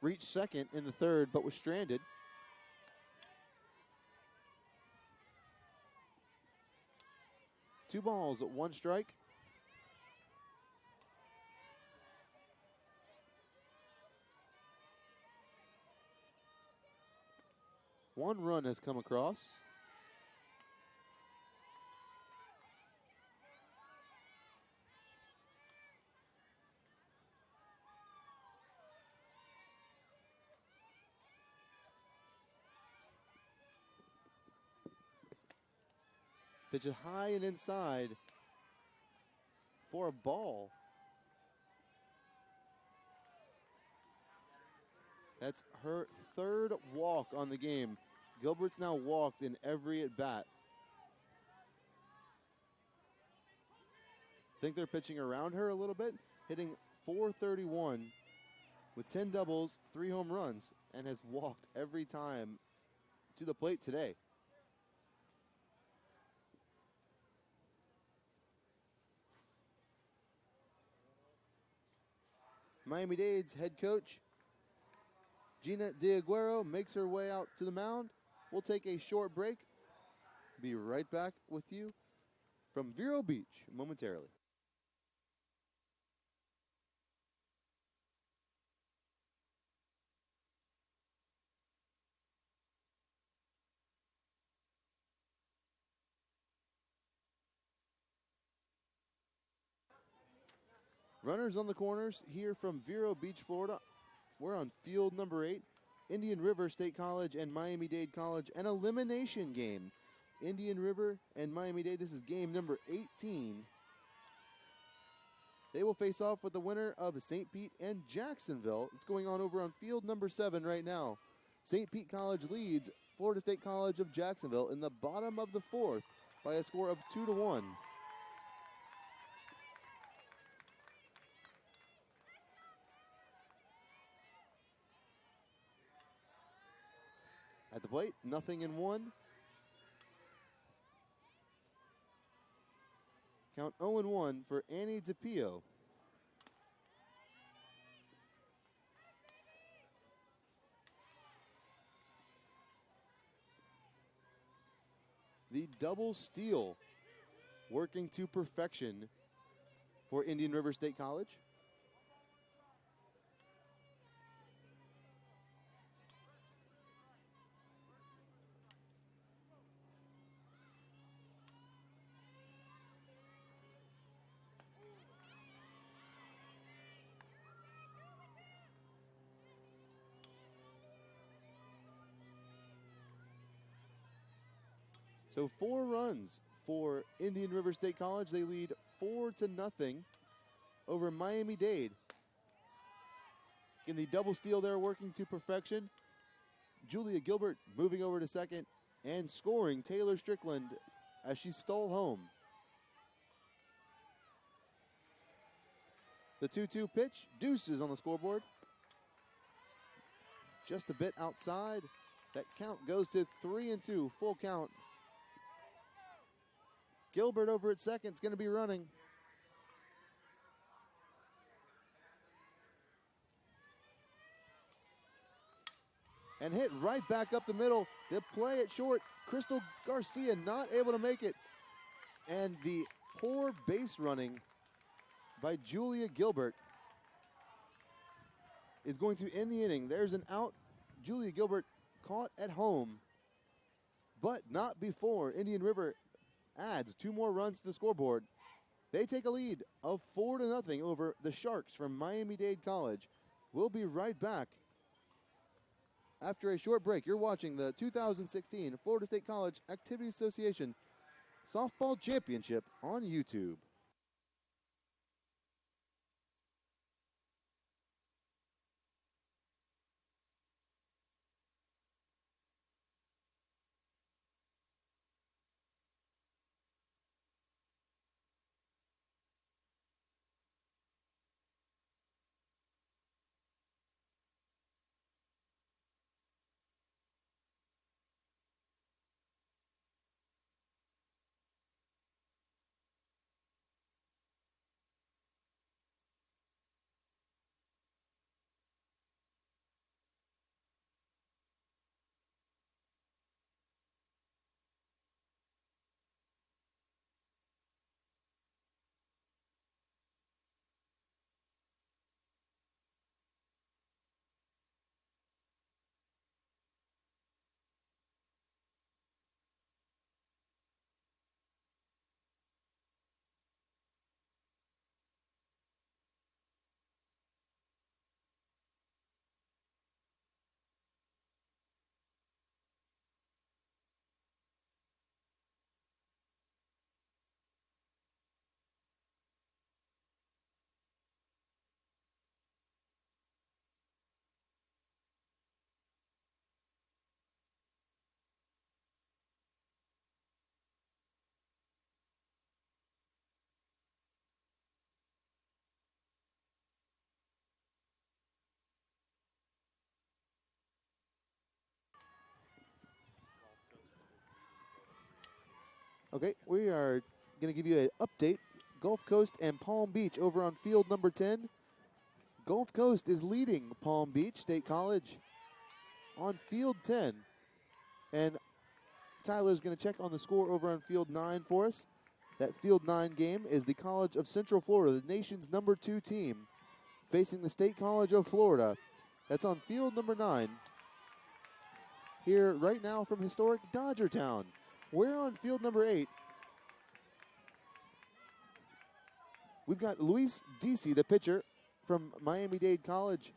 Reached second in the third, but was stranded. Two balls, one strike. One run has come across. Pitch it high and inside for a ball. That's her third walk on the game. Gilbert's now walked in every at-bat. Think they're pitching around her a little bit, hitting .431 with 10 doubles, 3 home runs, and has walked every time to the plate today. Miami-Dade's head coach, Gina Diaguero, makes her way out to the mound. We'll take a short break. Be right back with you from Vero Beach momentarily. Runners on the corners here from Vero Beach, Florida. We're on field number 8. Indian River State College and Miami-Dade College, an elimination game. Indian River and Miami-Dade, this is game number 18. They will face off with the winner of St. Pete and Jacksonville. It's going on over on field number 7 right now. St. Pete College leads Florida State College of Jacksonville in the bottom of the 4th by a score of 2-1. At the plate, 0-1. Count 0-1 for Annie DePio. The double steal working to perfection for Indian River State College. So 4 runs for Indian River State College. They lead 4-0 over Miami-Dade. In the double steal there working to perfection. Julia Gilbert moving over to second and scoring Taylor Strickland as she stole home. The 2-2 pitch, deuces on the scoreboard. Just a bit outside. That count goes to 3-2, full count. Gilbert over at second is going to be running. and hit right back up the middle. They play it short. Crystal Garcia not able to make it. And the poor base running by Julia Gilbert is going to end the inning. There's an out. Julia Gilbert caught at home, but not before Indian River adds 2 more runs to the scoreboard. They take a lead of 4-0 over the Sharks from Miami-Dade College. We'll be right back after a short break. You're watching the 2016 Florida State College Activity Association Softball Championship on YouTube. Okay, we are going to give you an update. Gulf Coast and Palm Beach over on field number 10. Gulf Coast is leading Palm Beach State College on field 10. And Tyler's going to check on the score over on field 9 for us. That field 9 game is the College of Central Florida, the nation's number 2 team, facing the State College of Florida. That's on field number 9. Here right now from historic Dodgertown. We're on field number 8. We've got Luis DC, the pitcher from Miami-Dade College,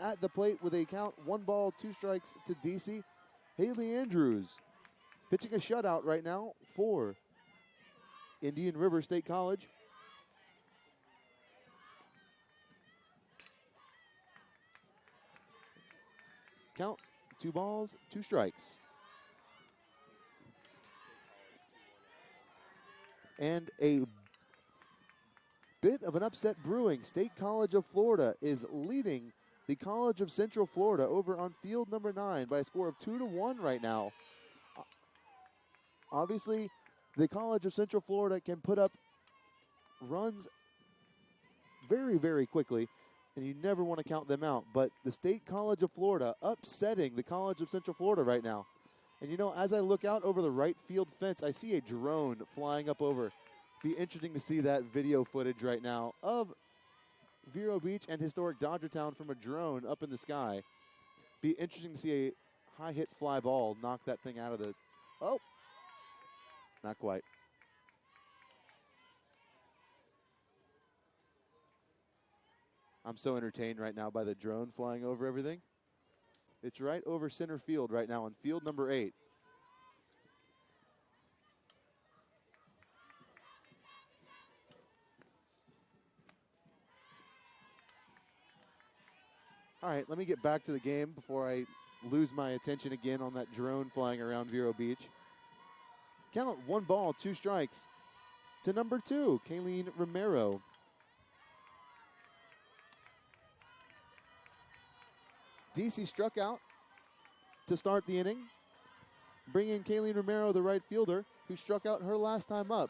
at the plate with a count 1 ball, 2 strikes to DC. Haley Andrews pitching a shutout right now for Indian River State College. Count 2 balls, 2 strikes. And a bit of an upset brewing. State College of Florida is leading the College of Central Florida over on field number 9 by a score of 2-1 right now. Obviously, the College of Central Florida can put up runs very, very quickly, and you never want to count them out. But the State College of Florida upsetting the College of Central Florida right now. And, you know, as I look out over the right field fence, I see a drone flying up over. Be interesting to see that video footage right now of Vero Beach and historic Dodgertown from a drone up in the sky. Be interesting to see a high hit fly ball knock that thing out of the... Oh, not quite. I'm so entertained right now by the drone flying over everything. It's right over center field right now on field number 8. All right, let me get back to the game before I lose my attention again on that drone flying around Vero Beach. Count 1 ball, 2 strikes to number 2, Kayleen Romero. DC struck out to start the inning. Bring in Kayleen Romero, the right fielder, who struck out her last time up.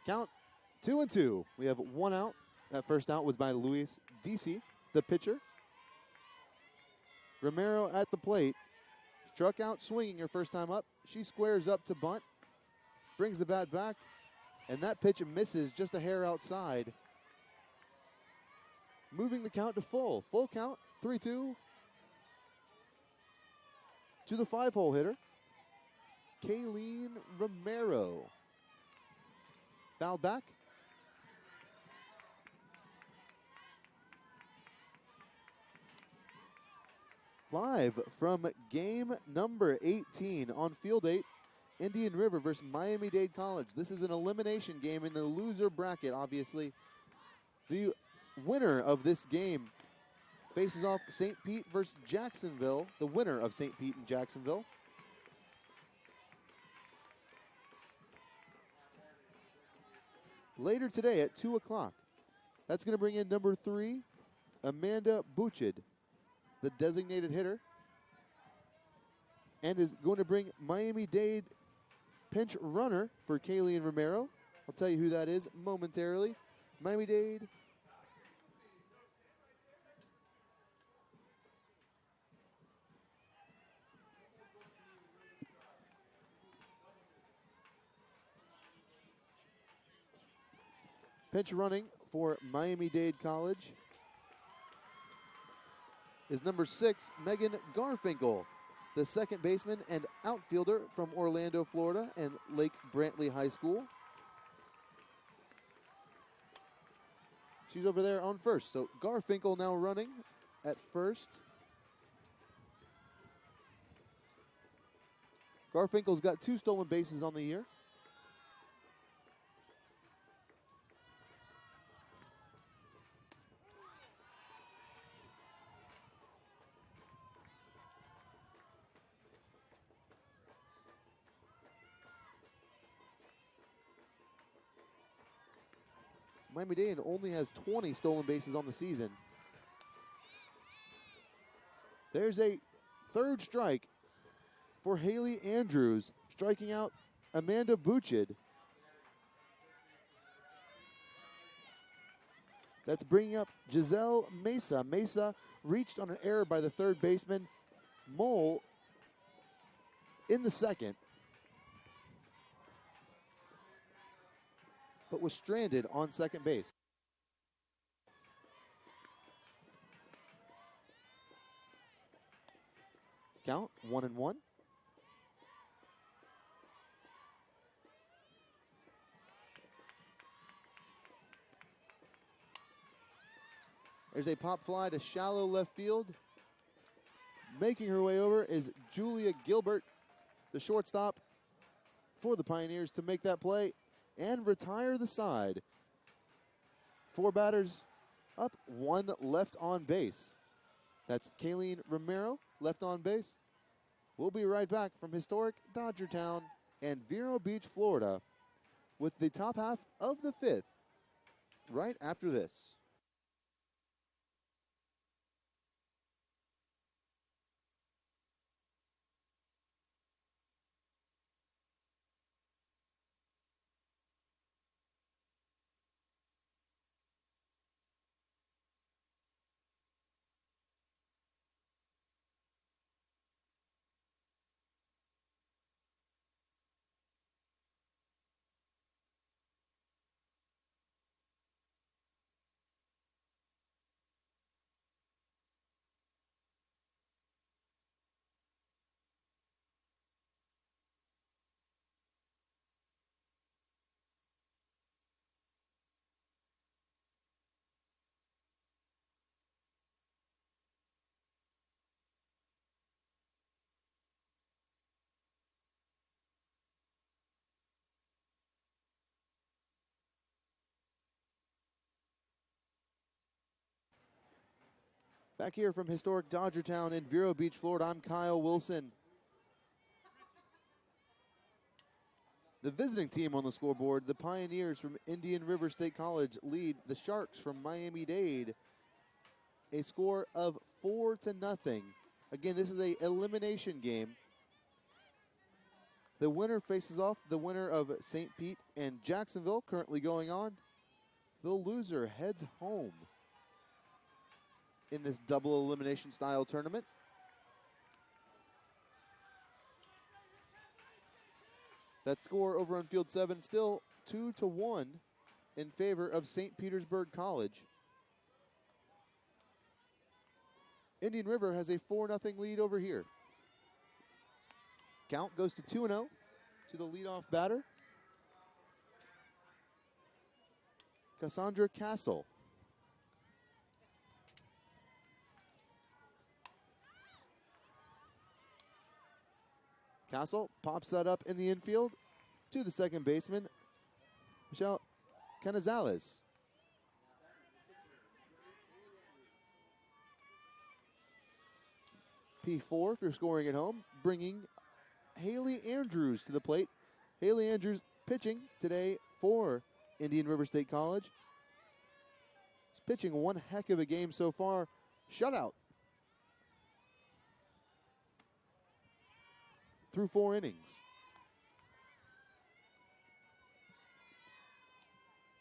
Count 2-2. We have one out. That first out was by Luis DC, the pitcher. Romero at the plate. Struck out swinging her first time up. She squares up to bunt. Brings the bat back. And that pitch misses just a hair outside. Moving the count to full. Full count, 3-2. To the 5-hole hitter, Kayleen Romero. Foul back. Live from game number 18 on Field 8, Indian River versus Miami-Dade College. This is an elimination game in the loser bracket, obviously. The winner of this game faces off St. Pete versus Jacksonville, the winner of St. Pete and Jacksonville. Later today at 2 o'clock, that's going to bring in number 3, Amanda Buchid, the designated hitter, and is going to bring Miami-Dade pinch runner for Kayleen Romero. I'll tell you who that is momentarily. Miami-Dade pinch running for Miami-Dade College is number 6, Megan Garfinkel, the second baseman and outfielder from Orlando, Florida, and Lake Brantley High School. She's over there on first. So Garfinkel now running at first. Garfinkel's got 2 stolen bases on the year. Miami-Dade only has 20 stolen bases on the season. There's a third strike for Haley Andrews, striking out Amanda Buchid. That's bringing up Giselle Mesa. Mesa reached on an error by the third baseman, Mole, in the second, but was stranded on second base. Count 1-1. There's a pop fly to shallow left field. Making her way over is Julia Gilbert, the shortstop for the Pioneers, to make that play and retire the side. 4 batters up, 1 left on base. That's Kayleen Romero, left on base. We'll be right back from historic Dodgertown and Vero Beach, Florida, with the top half of the 5th right after this. Back here from historic Dodgertown in Vero Beach, Florida, I'm Kyle Wilson. The visiting team on the scoreboard, the Pioneers from Indian River State College, lead the Sharks from Miami-Dade. A score of 4-0. Again, this is an elimination game. The winner faces off the winner of St. Pete and Jacksonville, currently going on. The loser heads home in this double elimination style tournament. That score over on field 7 still 2-1 in favor of St. Petersburg College. Indian River has a 4-0 lead over here. Count goes to 2-0 to the leadoff batter, Cassandra Castle. Castle pops that up in the infield to the second baseman, Michelle Canizales. P4 if you're scoring at home, bringing Haley Andrews to the plate. Haley Andrews pitching today for Indian River State College. He's pitching one heck of a game so far. Shutout through 4 innings.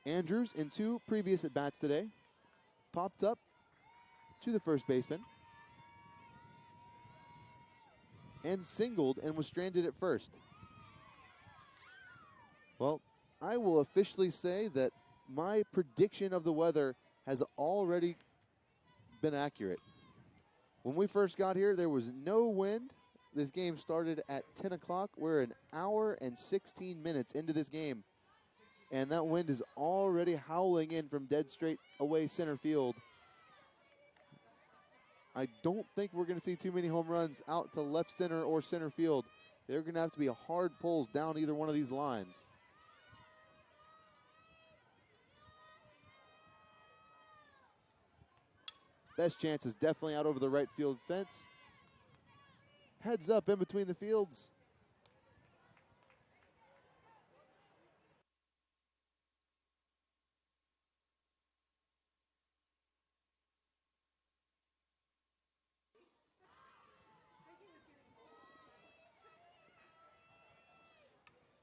Andrews, in 2 previous at-bats today, popped up to the first baseman and singled and was stranded at first. Well, I will officially say that my prediction of the weather has already been accurate. When we first got here, there was no wind. This game started at 10 o'clock. We're an hour and 16 minutes into this game, and that wind is already howling in from dead straight away center field. I don't think we're going to see too many home runs out to left center or center field. They're going to have to be hard pulls down either one of these lines. Best chance is definitely out over the right field fence. Heads up in between the fields.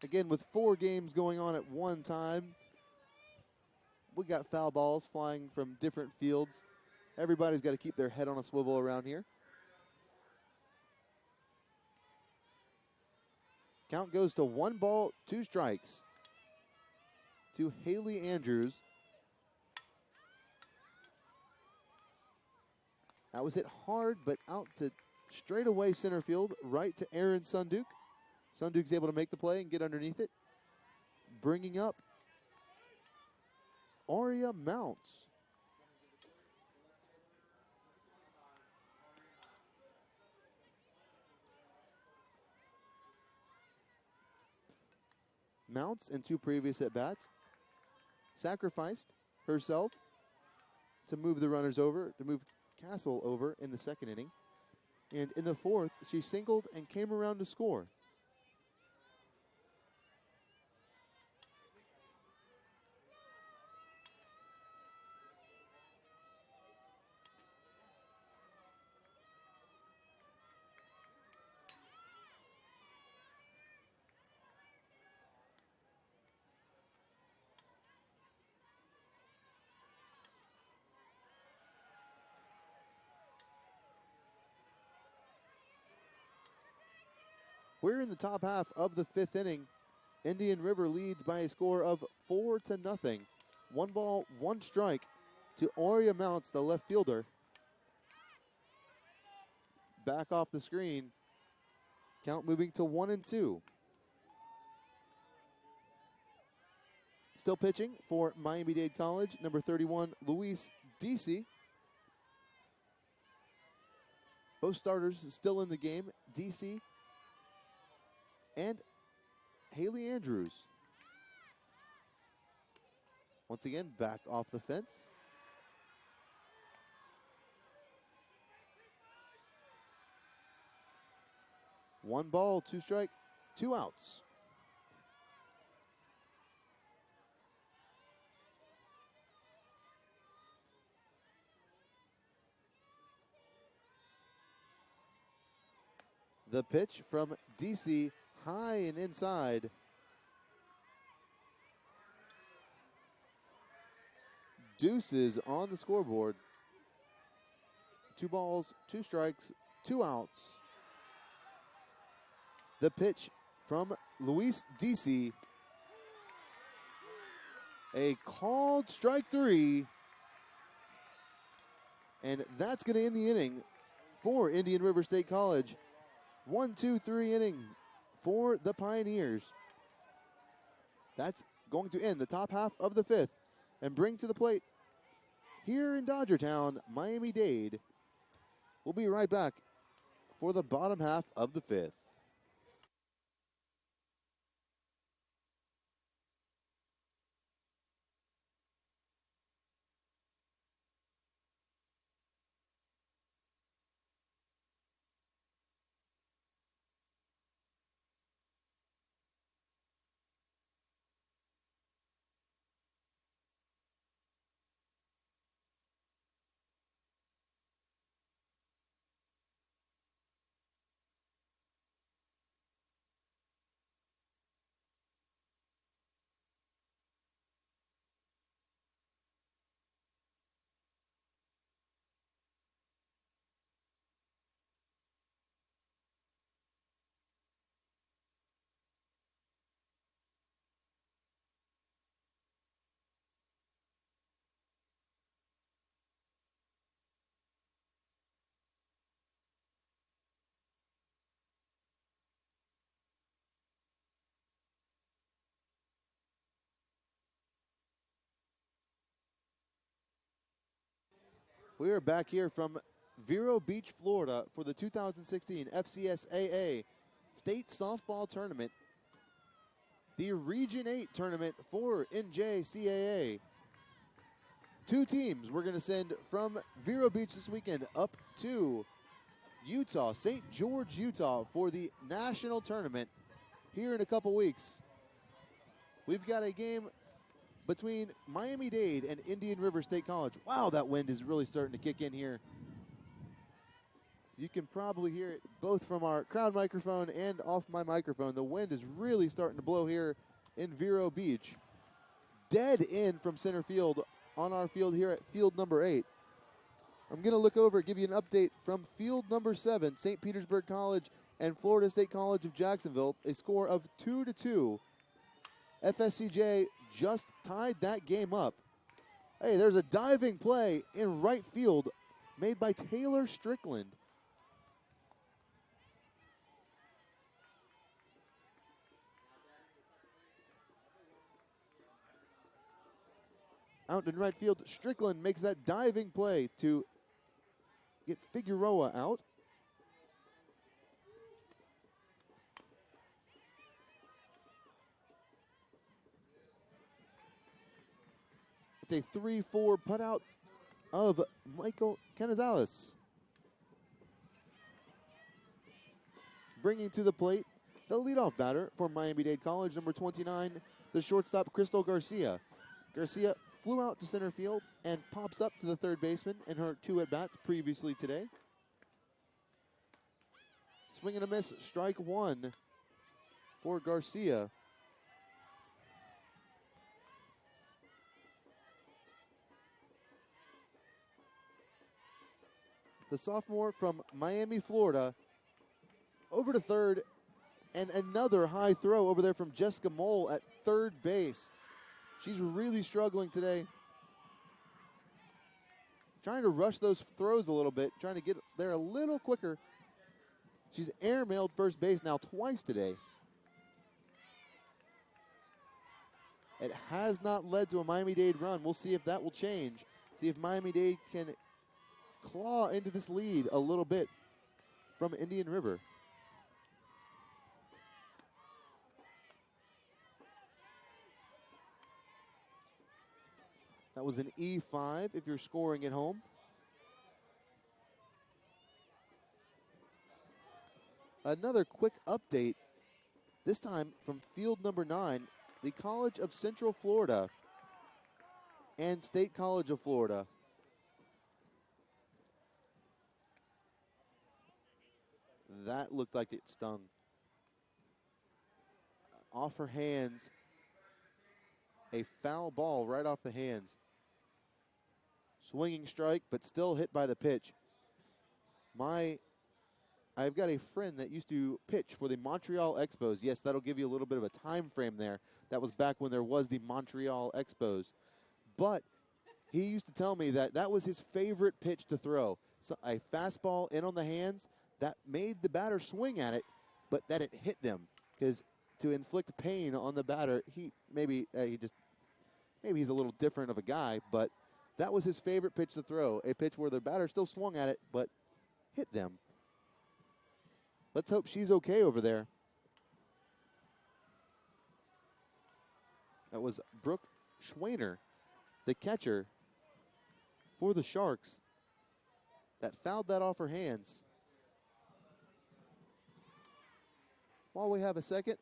Again, with 4 games going on at one time, we got foul balls flying from different fields. Everybody's got to keep their head on a swivel around here. Count goes to 1 ball, 2 strikes to Haley Andrews. That was hit hard, but out to straightaway center field, right to Aaron Sunduk. Sunduk's able to make the play and get underneath it. Bringing up Aria Mounts. Mounts in 2 previous at-bats sacrificed herself to move the runners over, to move Castle over in the 2nd inning. And in the 4th, she singled and came around to score. We're in the top half of the 5th inning. Indian River leads by a score of 4-0. 1 ball, 1 strike to Aria Mounts, the left fielder. Back off the screen. Count moving to 1-2. Still pitching for Miami-Dade College, number 31, Luis DC. Both starters still in the game, DC and Haley Andrews. Once again, back off the fence. One ball, 2 strike, 2 outs. The pitch from DC, high and inside. Deuces on the scoreboard. 2 balls, 2 strikes, 2 outs. The pitch from Luis DC. A called strike 3. And that's going to end the inning for Indian River State College. 1-2-3 inning for the Pioneers. That's going to end the top half of the 5th and bring to the plate here in Dodgertown, Miami-Dade. We'll be right back for the bottom half of the 5th. We are back here from Vero Beach, Florida for the 2016 FCSAA State Softball Tournament, the Region 8 tournament for NJCAA. 2 teams we're going to send from Vero Beach this weekend up to Utah, St. George, Utah for the national tournament here in a couple weeks. We've got a game between Miami-Dade and Indian River State College. Wow, that wind is really starting to kick in here. You can probably hear it both from our crowd microphone and off my microphone. The wind is really starting to blow here in Vero Beach. Dead in from center field on our field here at field number 8. I'm going to look over and give you an update from field number 7, St. Petersburg College and Florida State College of Jacksonville, a score of 2-2. FSCJ just tied that game up. Hey, there's a diving play in right field made by Taylor Strickland. Out in right field, Strickland makes that diving play to get Figueroa out. It's a 3-4 putout of Michael Canizales. Bringing to the plate the leadoff batter for Miami-Dade College, number 29, the shortstop Crystal Garcia. Garcia flew out to center field and pops up to the third baseman in her 2 at-bats previously today. Swing and a miss, strike 1 for Garcia. The sophomore from Miami, Florida, over to third, and another high throw over there from Jessica Mole at third base. She's really struggling today. Trying to rush those throws a little bit, trying to get there a little quicker. She's airmailed first base now twice today. It has not led to a Miami-Dade run. We'll see if that will change. See if Miami-Dade can claw into this lead a little bit from Indian River. That was an E5 if you're scoring at home. Another quick update, this time from field number 9, the College of Central Florida and State College of Florida. That looked like it stung. off her hands. A foul ball right off the hands. Swinging strike, but still hit by the pitch. I've got a friend that used to pitch for the Montreal Expos. Yes, that'll give you a little bit of a time frame there. That was back when there was the Montreal Expos. But he used to tell me that that was his favorite pitch to throw. So a fastball in on the hands that made the batter swing at it, but that it hit them. Because to inflict pain on the batter, maybe he's a little different of a guy, but that was his favorite pitch to throw. A pitch where the batter still swung at it, but hit them. Let's hope she's okay over there. That was Brooke Schwainer, the catcher for the Sharks, that fouled that off her hands. While we have a second,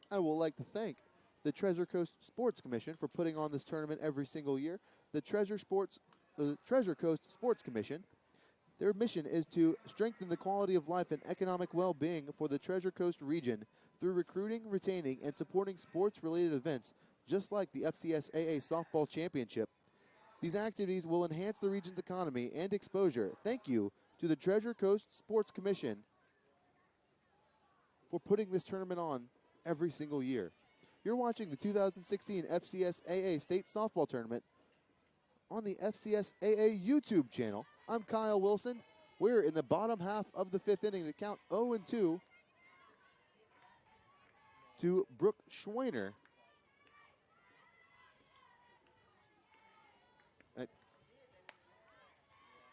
I would like to thank the Treasure Coast Sports Commission for putting on this tournament every single year. The Treasure Coast Sports Commission, their mission is to strengthen the quality of life and economic well-being for the Treasure Coast region through recruiting, retaining, and supporting sports-related events, just like the FCSAA Softball Championship. These activities will enhance the region's economy and exposure. Thank you to the Treasure Coast Sports Commission for putting this tournament on every single year. You're watching the 2016 FCSAA State Softball Tournament on the FCSAA YouTube channel. I'm Kyle Wilson. We're in the bottom half of the fifth inning. The count 0-2 to Brooke Schwainer.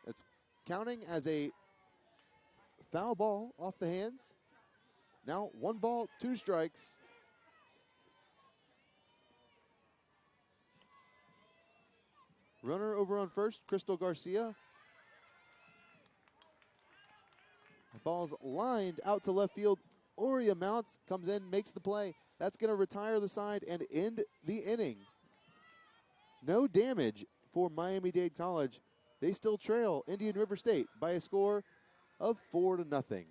It's counting as a foul ball off the hands. Now 1 ball, 2 strikes. Runner over on first, Crystal Garcia. The ball's lined out to left field. Oria Mounts comes in, makes the play. That's going to retire the side and end the inning. No damage for Miami-Dade College. They still trail Indian River State by a score of 4-0.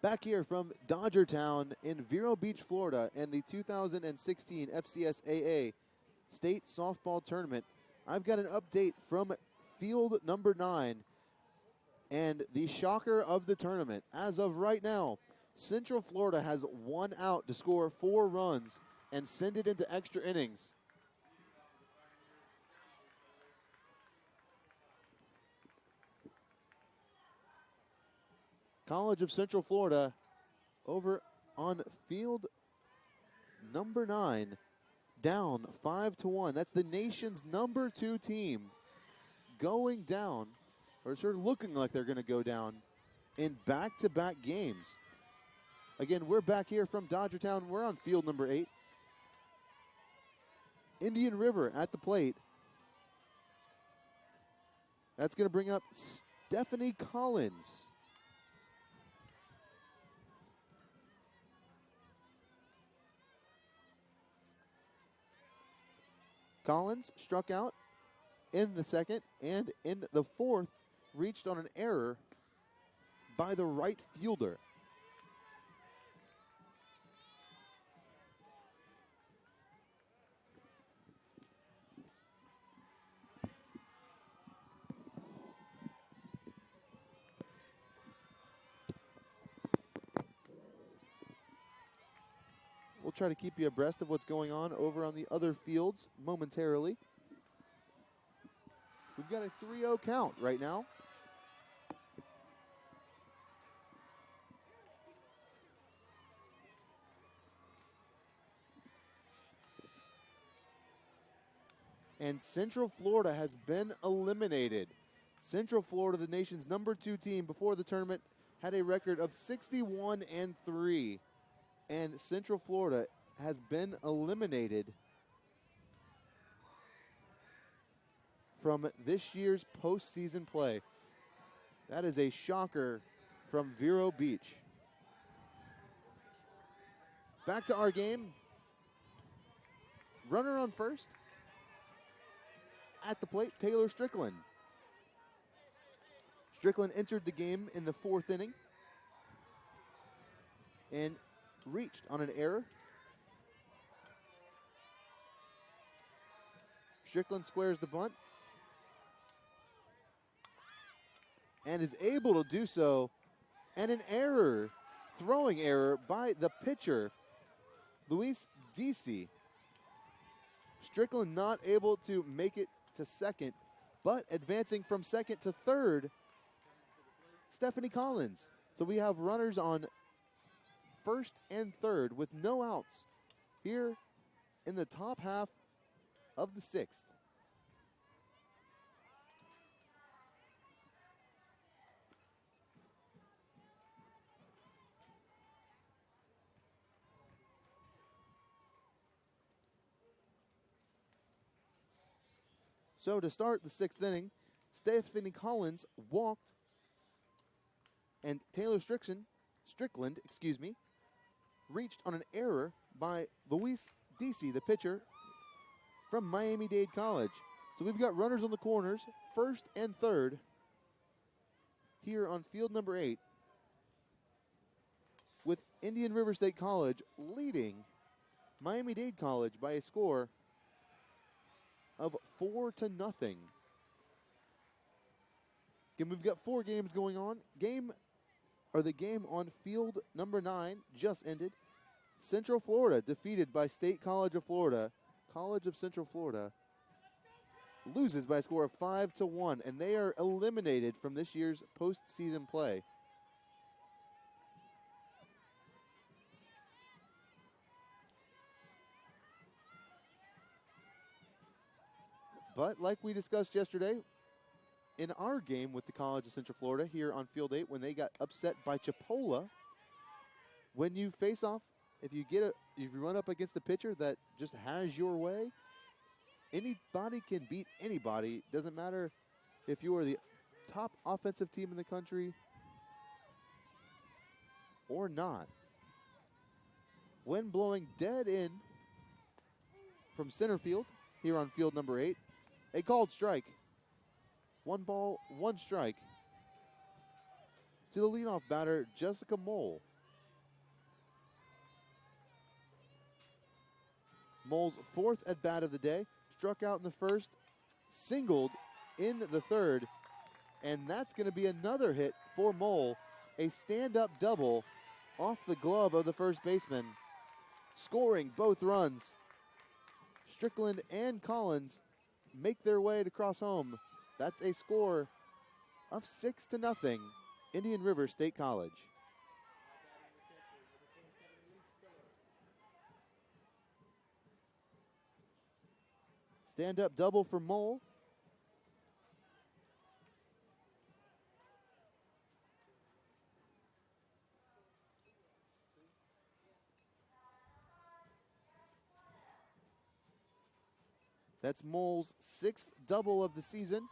Back here from Dodgertown in Vero Beach, Florida, and the 2016 FCSAA State Softball Tournament, I've got an update from field number 9 and the shocker of the tournament. As of right now, Central Florida has 1 out to score 4 runs and send it into extra innings. College of Central Florida over on field number 9, down 5-1. That's the nation's number 2 team going down, or sort of looking like they're going to go down in back-to-back games. Again, we're back here from Dodgertown. We're on field number 8. Indian River at the plate. That's going to bring up Stephanie Collins. Collins struck out in the second, and in the fourth, reached on an error by the right fielder. We'll try to keep you abreast of what's going on over on the other fields momentarily. We've got a 3-0 count right now. And Central Florida has been eliminated. Central Florida, the nation's number 2 team before the tournament, had a record of 61-3. And Central Florida has been eliminated from this year's postseason play. That is a shocker from Vero Beach. Back to our game. Runner on first. At the plate, Taylor Strickland. Strickland entered the game in the 4th inning and reached on an error. Strickland squares the bunt and is able to do so, and an error, throwing error by the pitcher, Luis Dade. Strickland not able to make it to second, but advancing from second to third, Stephanie Collins. So we have runners on first and third with no outs here in the top half of the 6th. So to start the 6th inning, Stephanie Collins walked, and Taylor Strickland, reached on an error by Luis Dade, the pitcher from Miami-Dade College. So we've got runners on the corners, first and third, here on field number 8, with Indian River State College leading Miami-Dade College by a score of 4-0. Again, we've got 4 games going on. The game on field number 9 just ended. Central Florida defeated by State College of Florida. College of Central Florida loses by a score of 5-1, and they are eliminated from this year's postseason play. But like we discussed yesterday, in our game with the College of Central Florida here on field 8, when they got upset by Chipola, when you face off, if you run up against a pitcher that just has your way, anybody can beat anybody. Doesn't matter if you are the top offensive team in the country or not. Wind blowing dead in from center field here on field number 8. A called strike. 1 ball, 1 strike to the leadoff batter, Jessica Mole. Mole's 4th at bat of the day, struck out in the first, singled in the third, and that's going to be another hit for Mole. A stand-up double off the glove of the first baseman, scoring both runs. Strickland and Collins make their way to cross home. That's a score of 6-0, Indian River State College. Stand-up double for Mole. That's Mole's 6th double of the season.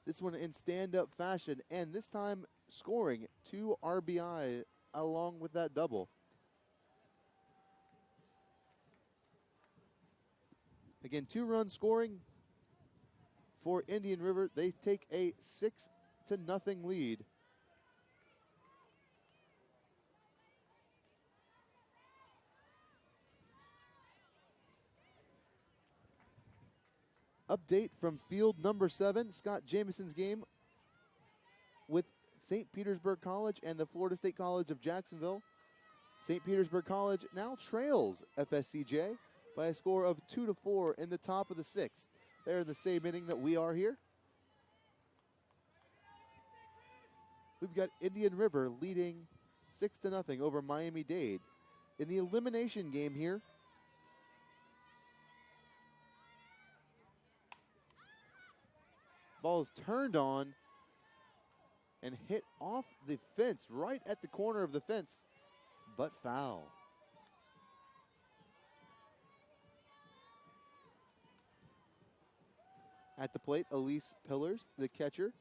This one in stand-up fashion, and this time scoring 2 RBI along with that double. Again, 2-run scoring for Indian River. They take a 6-0 lead. Update from field number 7, Scott Jameson's game with St. Petersburg College and the Florida State College of Jacksonville. St. Petersburg College now trails FSCJ by a score of 2-4 in the top of the 6th. They're in the same inning that we are here. We've got Indian River leading 6-0 over Miami-Dade. In the elimination game here, ball is turned on and hit off the fence, right at the corner of the fence, but foul. At the plate, Elise Pillars, the catcher,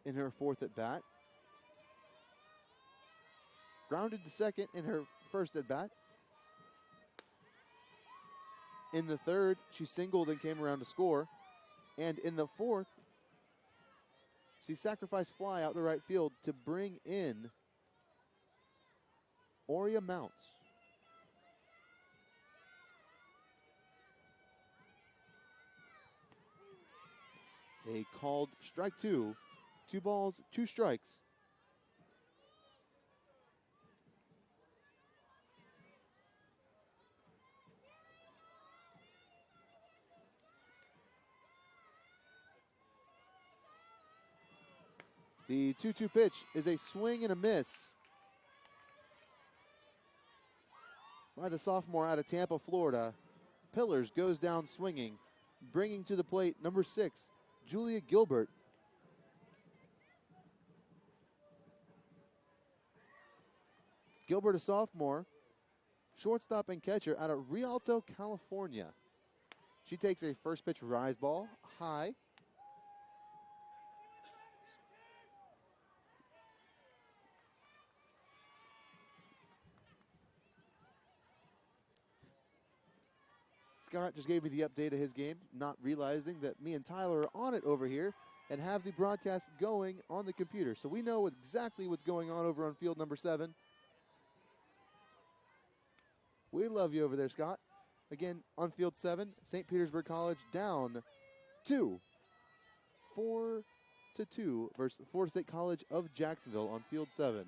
in her 4th at bat. Grounded to second in her 1st at bat. In the 3rd, she singled and came around to score. And in the 4th, she sacrificed fly out to right field to bring in Aurea Mounts. They called strike 2, 2 balls, 2 strikes. The 2-2 pitch is a swing and a miss by the sophomore out of Tampa, Florida. Pillars goes down swinging, bringing to the plate number 6, Julia Gilbert. Gilbert, a sophomore, shortstop and catcher out of Rialto, California. She takes a first pitch rise ball high. Scott just gave me the update of his game, not realizing that me and Tyler are on it over here and have the broadcast going on the computer. So we know exactly what's going on over on field number 7. We love you over there, Scott. Again, on field 7, St. Petersburg College down 4-2 versus Florida State College of Jacksonville on field 7.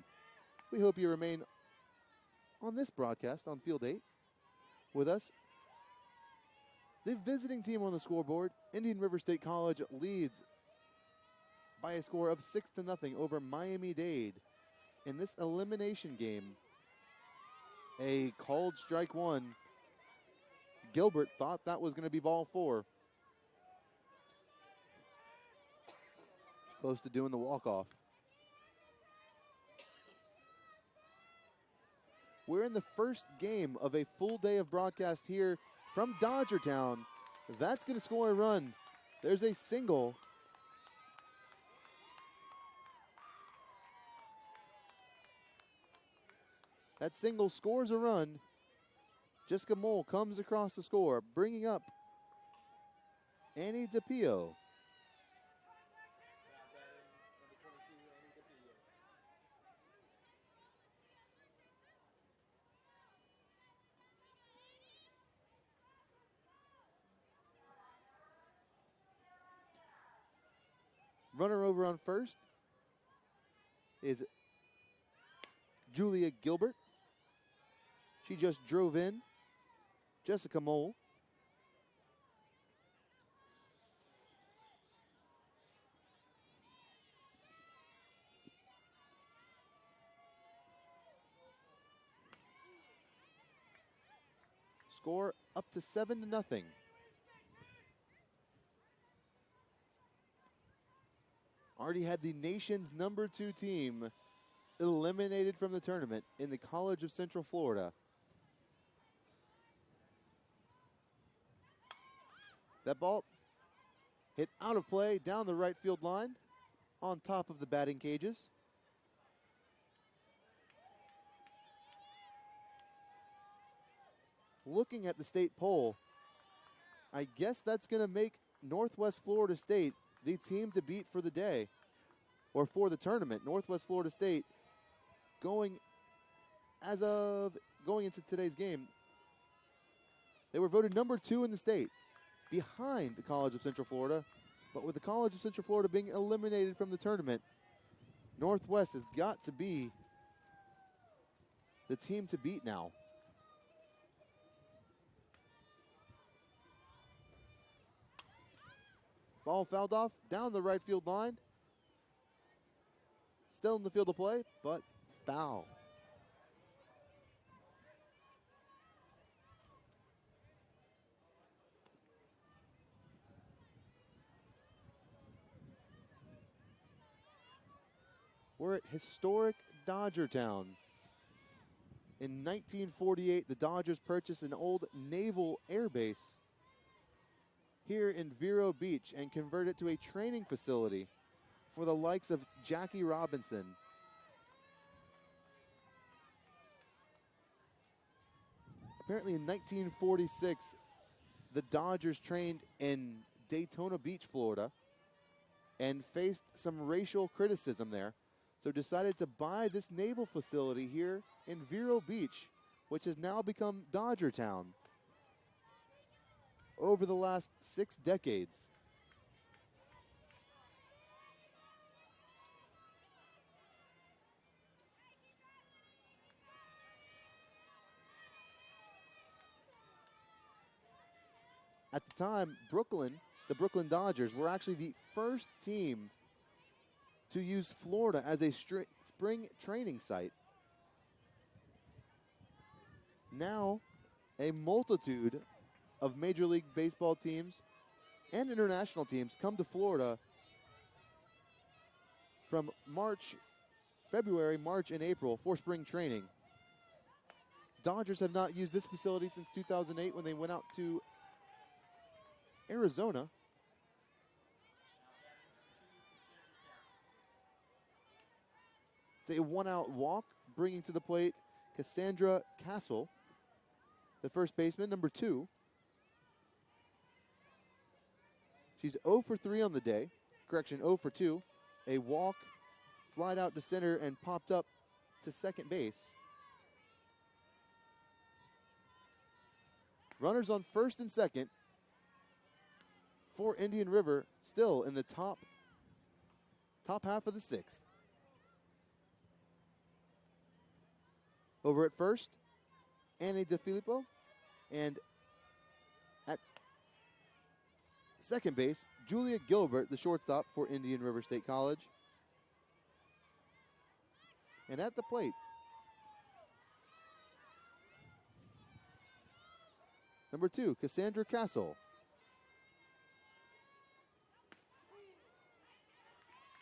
We hope you remain on this broadcast on field 8 with us. The visiting team on the scoreboard, Indian River State College, leads by a score of 6-0 over Miami-Dade. In this elimination game, a called strike 1. Gilbert thought that was going to be ball 4. Close to doing the walk-off. We're in the first game of a full day of broadcast here from Dodgertown. That's going to score a run. There's a single. That single scores a run. Jessica Mole comes across the score, bringing up Annie DePio. Runner over on first is Julia Gilbert. She just drove in. Jessica Mole. Score up to 7-0. already had the nation's #2 team eliminated from the tournament in the College of Central Florida. That ball hit out of play down the right field line on top of the batting cages. Looking at the state poll, I guess that's going to make Northwest Florida State the team to beat for the day, or for the tournament. Northwest Florida State going into today's game, they were voted #2 in the state, behind the College of Central Florida. But with the College of Central Florida being eliminated from the tournament, Northwest has got to be the team to beat now. Ball fouled off down the right field line. Still in the field of play, but foul. We're at historic Dodger Town. In 1948, the Dodgers purchased an old naval air base here in Vero Beach and converted it to a training facility for the likes of Jackie Robinson. Apparently in 1946, the Dodgers trained in Daytona Beach, Florida, and faced some racial criticism there. So decided to buy this naval facility here in Vero Beach, which has now become Dodger Town over the last 6 decades. At the time, the Brooklyn Dodgers were actually the first team to use Florida as a spring training site. Now, a multitude of Major League Baseball teams and international teams come to Florida from February, March, and April for spring training. Dodgers have not used this facility since 2008 when they went out to Arizona. It's a 1-out walk, bringing to the plate Cassandra Castle, the first baseman, #2. She's 0 for 3 on the day. Correction, 0 for 2. A walk, flied out to center, and popped up to second base. Runners on first and second for Indian River, still in the top half of the 6th. Over at first, Annie DeFilippo, and at second base, Julia Gilbert, the shortstop for Indian River State College. And at the plate, #2, Cassandra Castle.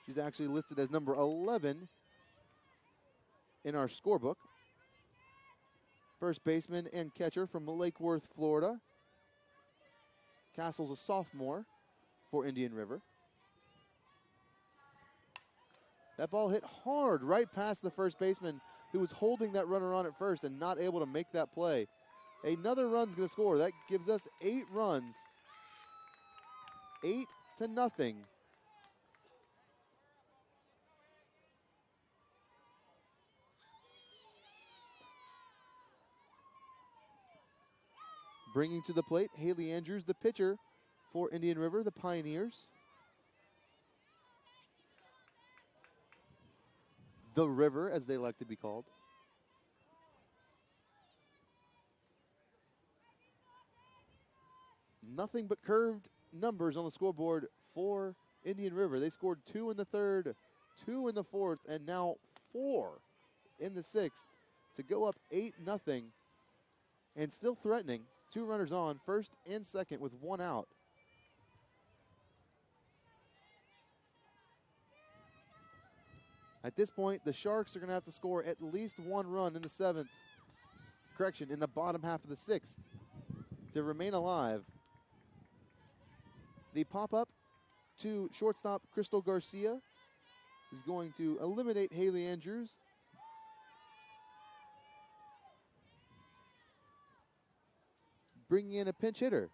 She's actually listed as number 11 in our scorebook. First baseman and catcher from Lake Worth, Florida. Castle's a sophomore for Indian River. That ball hit hard right past the first baseman, who was holding that runner on at first and not able to make that play. Another run's going to score. That gives us 8 runs. 8-0. Bringing to the plate, Haley Andrews, the pitcher for Indian River, the Pioneers. The River, as they like to be called. Nothing but curved numbers on the scoreboard for Indian River. They scored 2 in the 3rd, 2 in the 4th, and now 4 in the 6th to go up 8-0 and still threatening. 2 runners on, first and second with 1 out. At this point, the Sharks are going to have to score at least one run in the seventh. Correction, in the bottom half of the sixth to remain alive. The pop-up to shortstop Crystal Garcia is going to eliminate Haley Andrews. Bringing in a pinch hitter.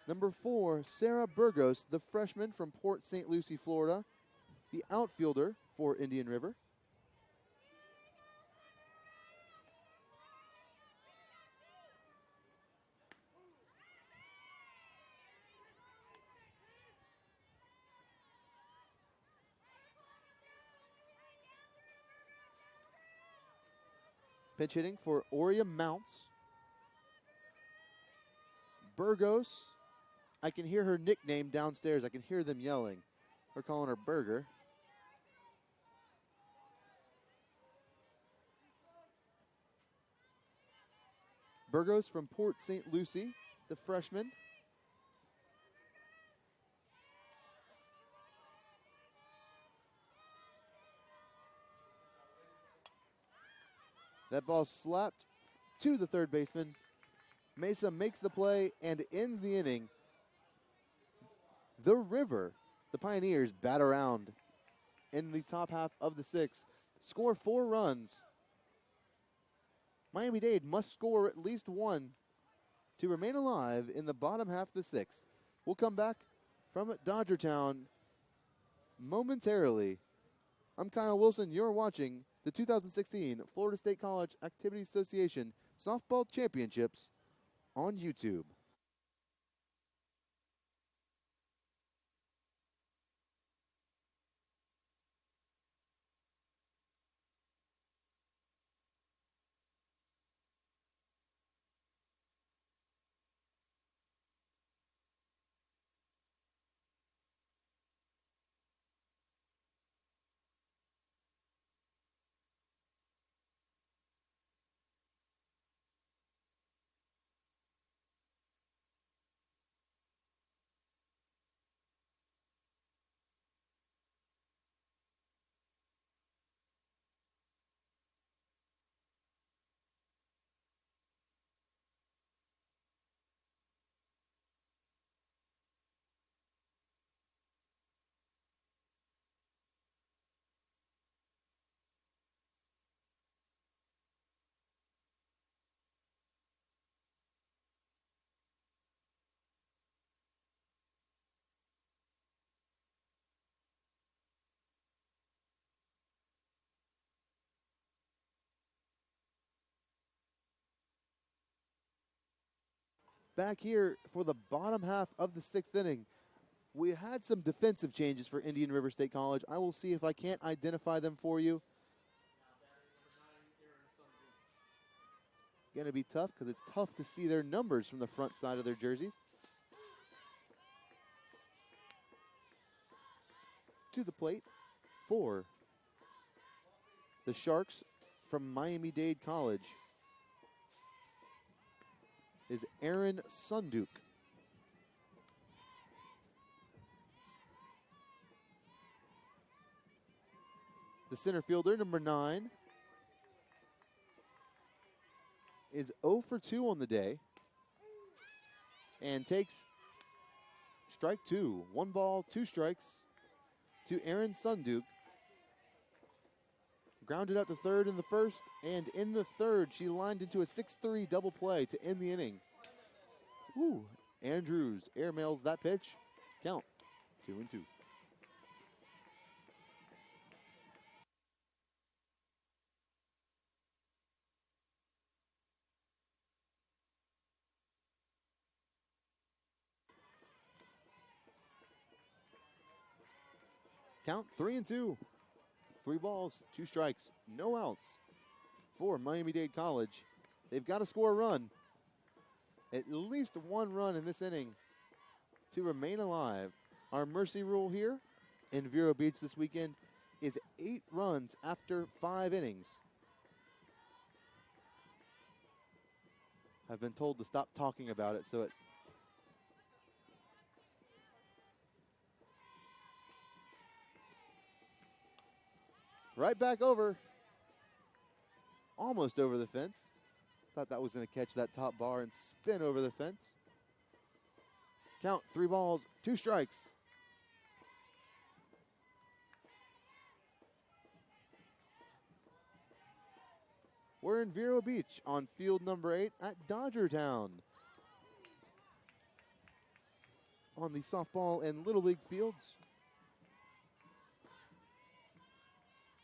Number 4, Sarah Burgos, the freshman from Port St. Lucie, Florida, the outfielder for Indian River. Pitch hitting for Aurea Mounts. Burgos, I can hear her nickname downstairs. I can hear them yelling. They're calling her Burger. Burgos from Port St. Lucie, the freshman. That ball slapped to the third baseman. Mesa makes the play and ends the inning. The River, the Pioneers, bat around in the top half of the sixth. Score 4 runs. Miami-Dade must score at least one to remain alive in the bottom half of the sixth. We'll come back from Dodgertown momentarily. I'm Kyle Wilson. You're watching the 2016 Florida State College Activities Association Softball Championships on YouTube. Back here for the bottom half of the sixth inning. We had some defensive changes for Indian River State College. I will see if I can't identify them for you. Going to be tough because it's tough to see their numbers from the front side of their jerseys. To the plate for the Sharks from Miami-Dade College is Aaron Sunduk. The center fielder, number 9, is 0 for 2 on the day and takes strike 2. 1 ball, 2 strikes to Aaron Sunduk. Grounded out to third in the first, and in the third, she lined into a 6-3 double play to end the inning. Ooh, Andrews airmails that pitch. Count 2-2. Count 3-2. 3 balls, 2 strikes, no outs for Miami-Dade College. They've got to score a run. At least 1 run in this inning to remain alive. Our mercy rule here in Vero Beach this weekend is 8 runs after 5 innings. I've been told to stop talking about it, so it Right back over. Almost over the fence. Thought that was going to catch that top bar and spin over the fence. Count, 3 balls, 2 strikes. We're in Vero Beach on field number 8 at Dodgertown. On the softball and Little League fields.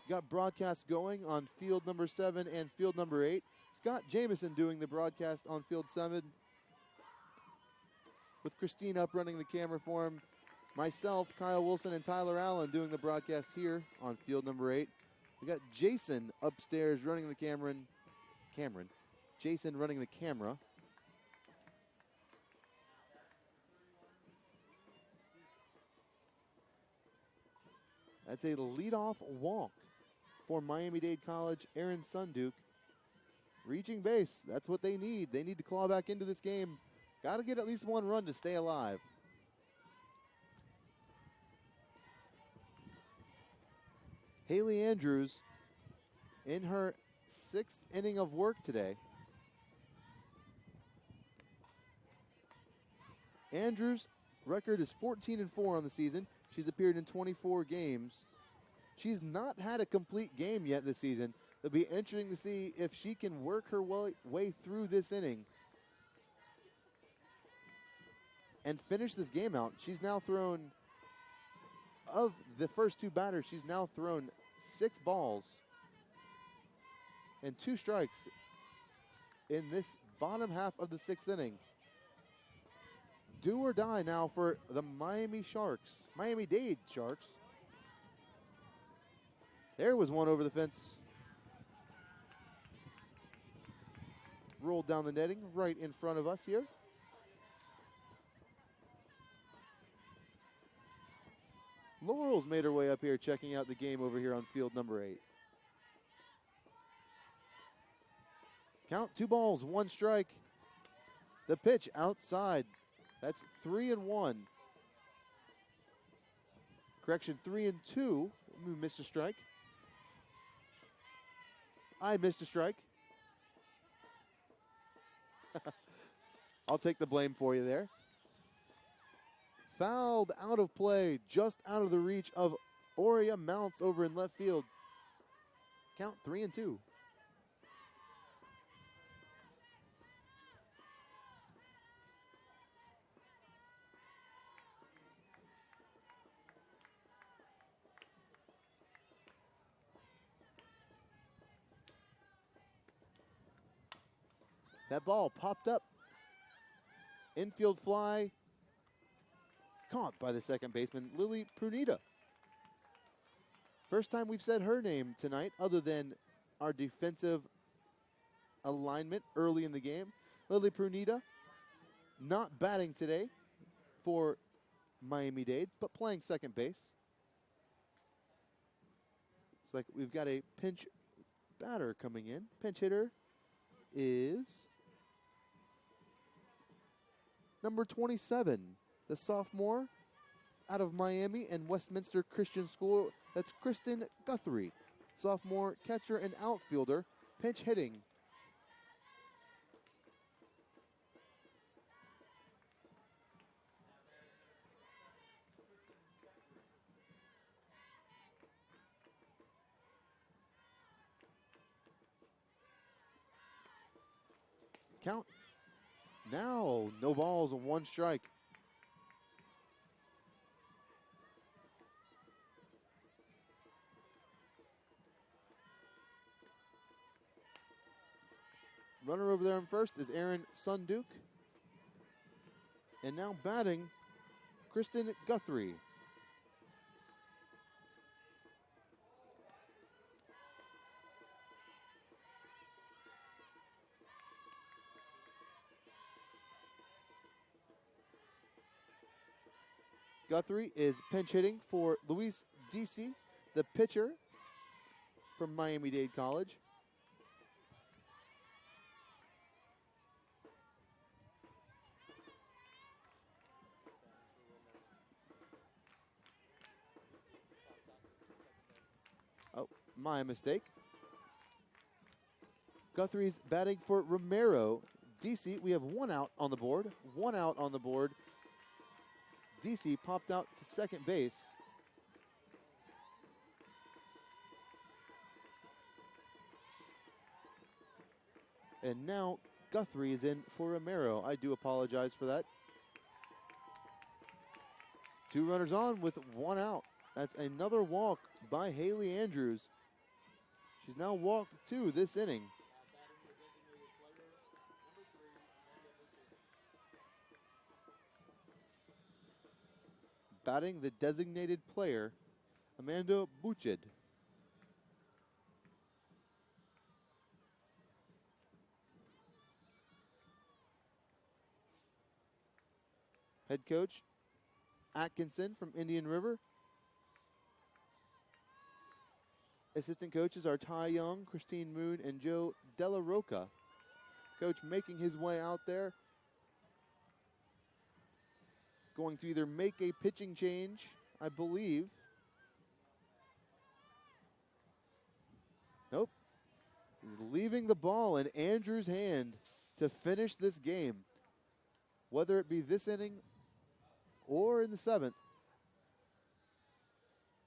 Got broadcasts going on field number 7 and field number 8. Scott Jameson doing the broadcast on field 7. With Christine up running the camera for him. Myself, Kyle Wilson, and Tyler Allen doing the broadcast here on field number 8. We got Jason upstairs running the Jason running the camera. That's a leadoff walk for Miami-Dade College. Aaron Sunduke reaching base. That's what they need. They need to claw back into this game. Got to get at least 1 run to stay alive. Haley Andrews in her 6th inning of work today. Andrews' record is 14-4 on the season. She's appeared in 24 games. She's not had a complete game yet this season. It'll be interesting to see if she can work her way through this inning and finish this game out. She's now thrown, of the first 2 batters, she's now thrown 6 balls and 2 strikes in this bottom half of the 6th inning. Do or die now for the Miami-Dade Sharks. There was one over the fence. Rolled down the netting right in front of us here. Laurel's made her way up here checking out the game over here on field number 8. Count, 2 balls, 1 strike. The pitch outside. That's 3-1. Correction, 3-2. We missed a strike. I missed a strike. I'll take the blame for you there. Fouled out of play, just out of the reach of Aurea Mounts over in left field. Count, 3-2. That ball popped up. Infield fly. Caught by the second baseman, Lily Prunita. First time we've said her name tonight, other than our defensive alignment early in the game. Lily Prunita not batting today for Miami-Dade, but playing second base. It's like we've got a pinch batter coming in. Pinch hitter is number 27, the sophomore out of Miami and Westminster Christian School. That's Kristen Guthrie, sophomore catcher and outfielder, pinch hitting. Count now, no balls and 1 strike. Runner over there on first is Aaron Sunduke. And now batting, Kristen Guthrie. Guthrie is pinch hitting for Luis DC, the pitcher from Miami-Dade College. My mistake. Guthrie's batting for Romero. DC, we have 1 out on the board. 1 out on the board. DC popped out to second base. And now Guthrie is in for Romero. I do apologize for that. 2 runners on with 1 out. That's another walk by Haley Andrews. She's now walked 2 this inning. Batting the designated player, Amanda Buchid. Head coach, Atkinson from Indian River. Assistant coaches are Ty Young, Christine Moon, and Joe Della Roca. Coach making his way out there. Going to either make a pitching change, I believe. Nope. He's leaving the ball in Andrews' hand to finish this game. Whether it be this inning or in the 7th,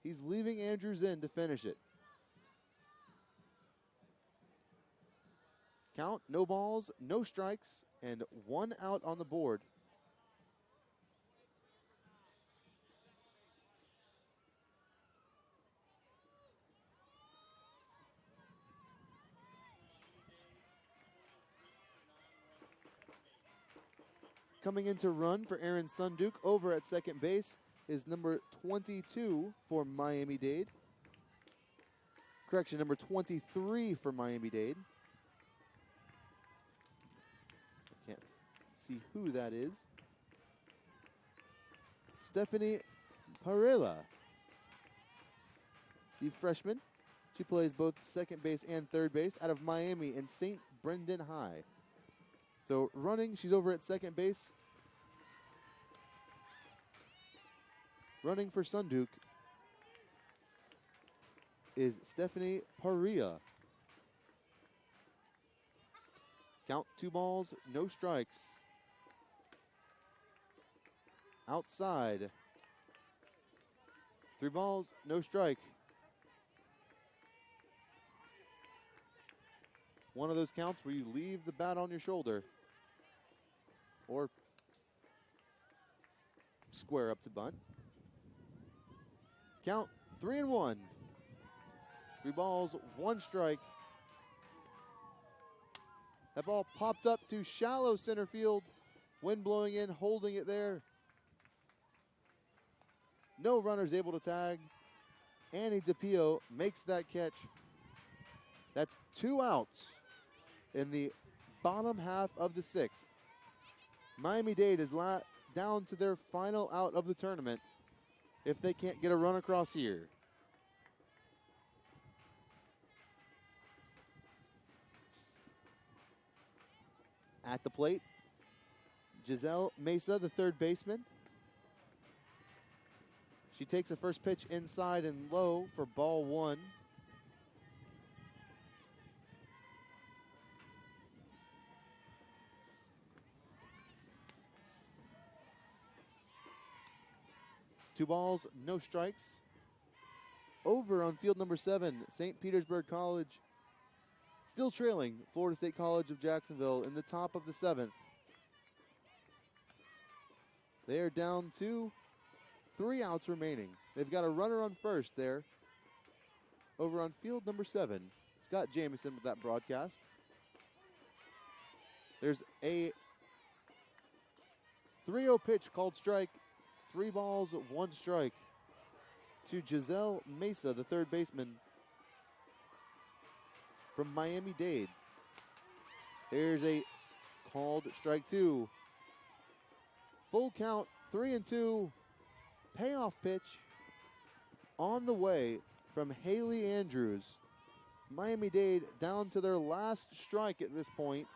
he's leaving Andrews in to finish it. Count, no balls, no strikes, and 1 out on the board. Coming in to run for Aaron Sunduk over at second base is number 22 for Miami-Dade. Correction, number 23 for Miami-Dade. Can't see who that is. Stephanie Parela, the freshman. She plays both second base and third base out of Miami and St. Brendan High. So running, she's over at second base. Running for Sunduk is Stephanie Paria. Count, 2 balls, no strikes. Outside. 3 balls, no strike. One of those counts where you leave the bat on your shoulder or square up to bunt. Count, 3-1. 3 balls, 1 strike. That ball popped up to shallow center field. Wind blowing in, holding it there. No runners able to tag. Annie DePio makes that catch. That's 2 outs in the bottom half of the 6th. Miami-Dade is down to their final out of the tournament if they can't get a run across here. At the plate, Giselle Mesa, the third baseman. She takes the first pitch inside and low for ball 1. Two balls, no strikes. Over on field number 7, St. Petersburg College still trailing Florida State College of Jacksonville in the top of the 7th. They are down to 3 outs remaining. They've got a runner on first there. Over on field number 7, Scott Jamieson with that broadcast. There's a 3-0 pitch called strike. 3 balls, 1 strike to Giselle Mesa, the third baseman from Miami-Dade. There's a called strike 2. Full count, 3-2. Payoff pitch on the way from Haley Andrews. Miami-Dade down to their last strike at this point.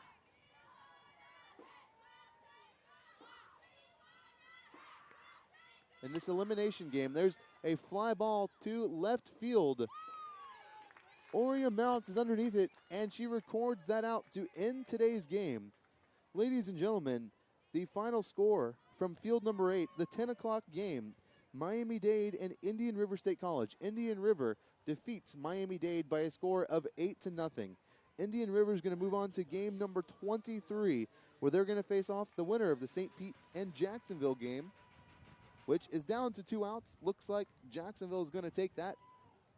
In this elimination game, there's a fly ball to left field. Oria Mounts is underneath it, and she records that out to end today's game. Ladies and gentlemen, the final score from field number 8, the 10 o'clock game, Miami-Dade and Indian River State College. Indian River defeats Miami-Dade by a score of 8-0. Indian River is going to move on to game number 23, where they're going to face off the winner of the St. Pete and Jacksonville game, which is down to 2 outs. Looks like Jacksonville is going to take that.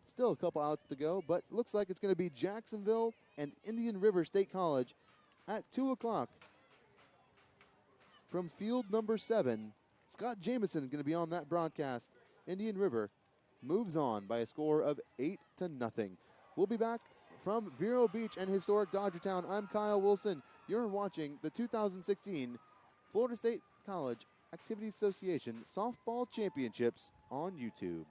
Still a couple outs to go, but looks like it's going to be Jacksonville and Indian River State College at 2 o'clock. From field number 7, Scott Jameson is going to be on that broadcast. Indian River moves on by a score of 8-0. We'll be back from Vero Beach and historic Dodgertown. I'm Kyle Wilson. You're watching the 2016 Florida State College Activities Association Softball Championships on YouTube.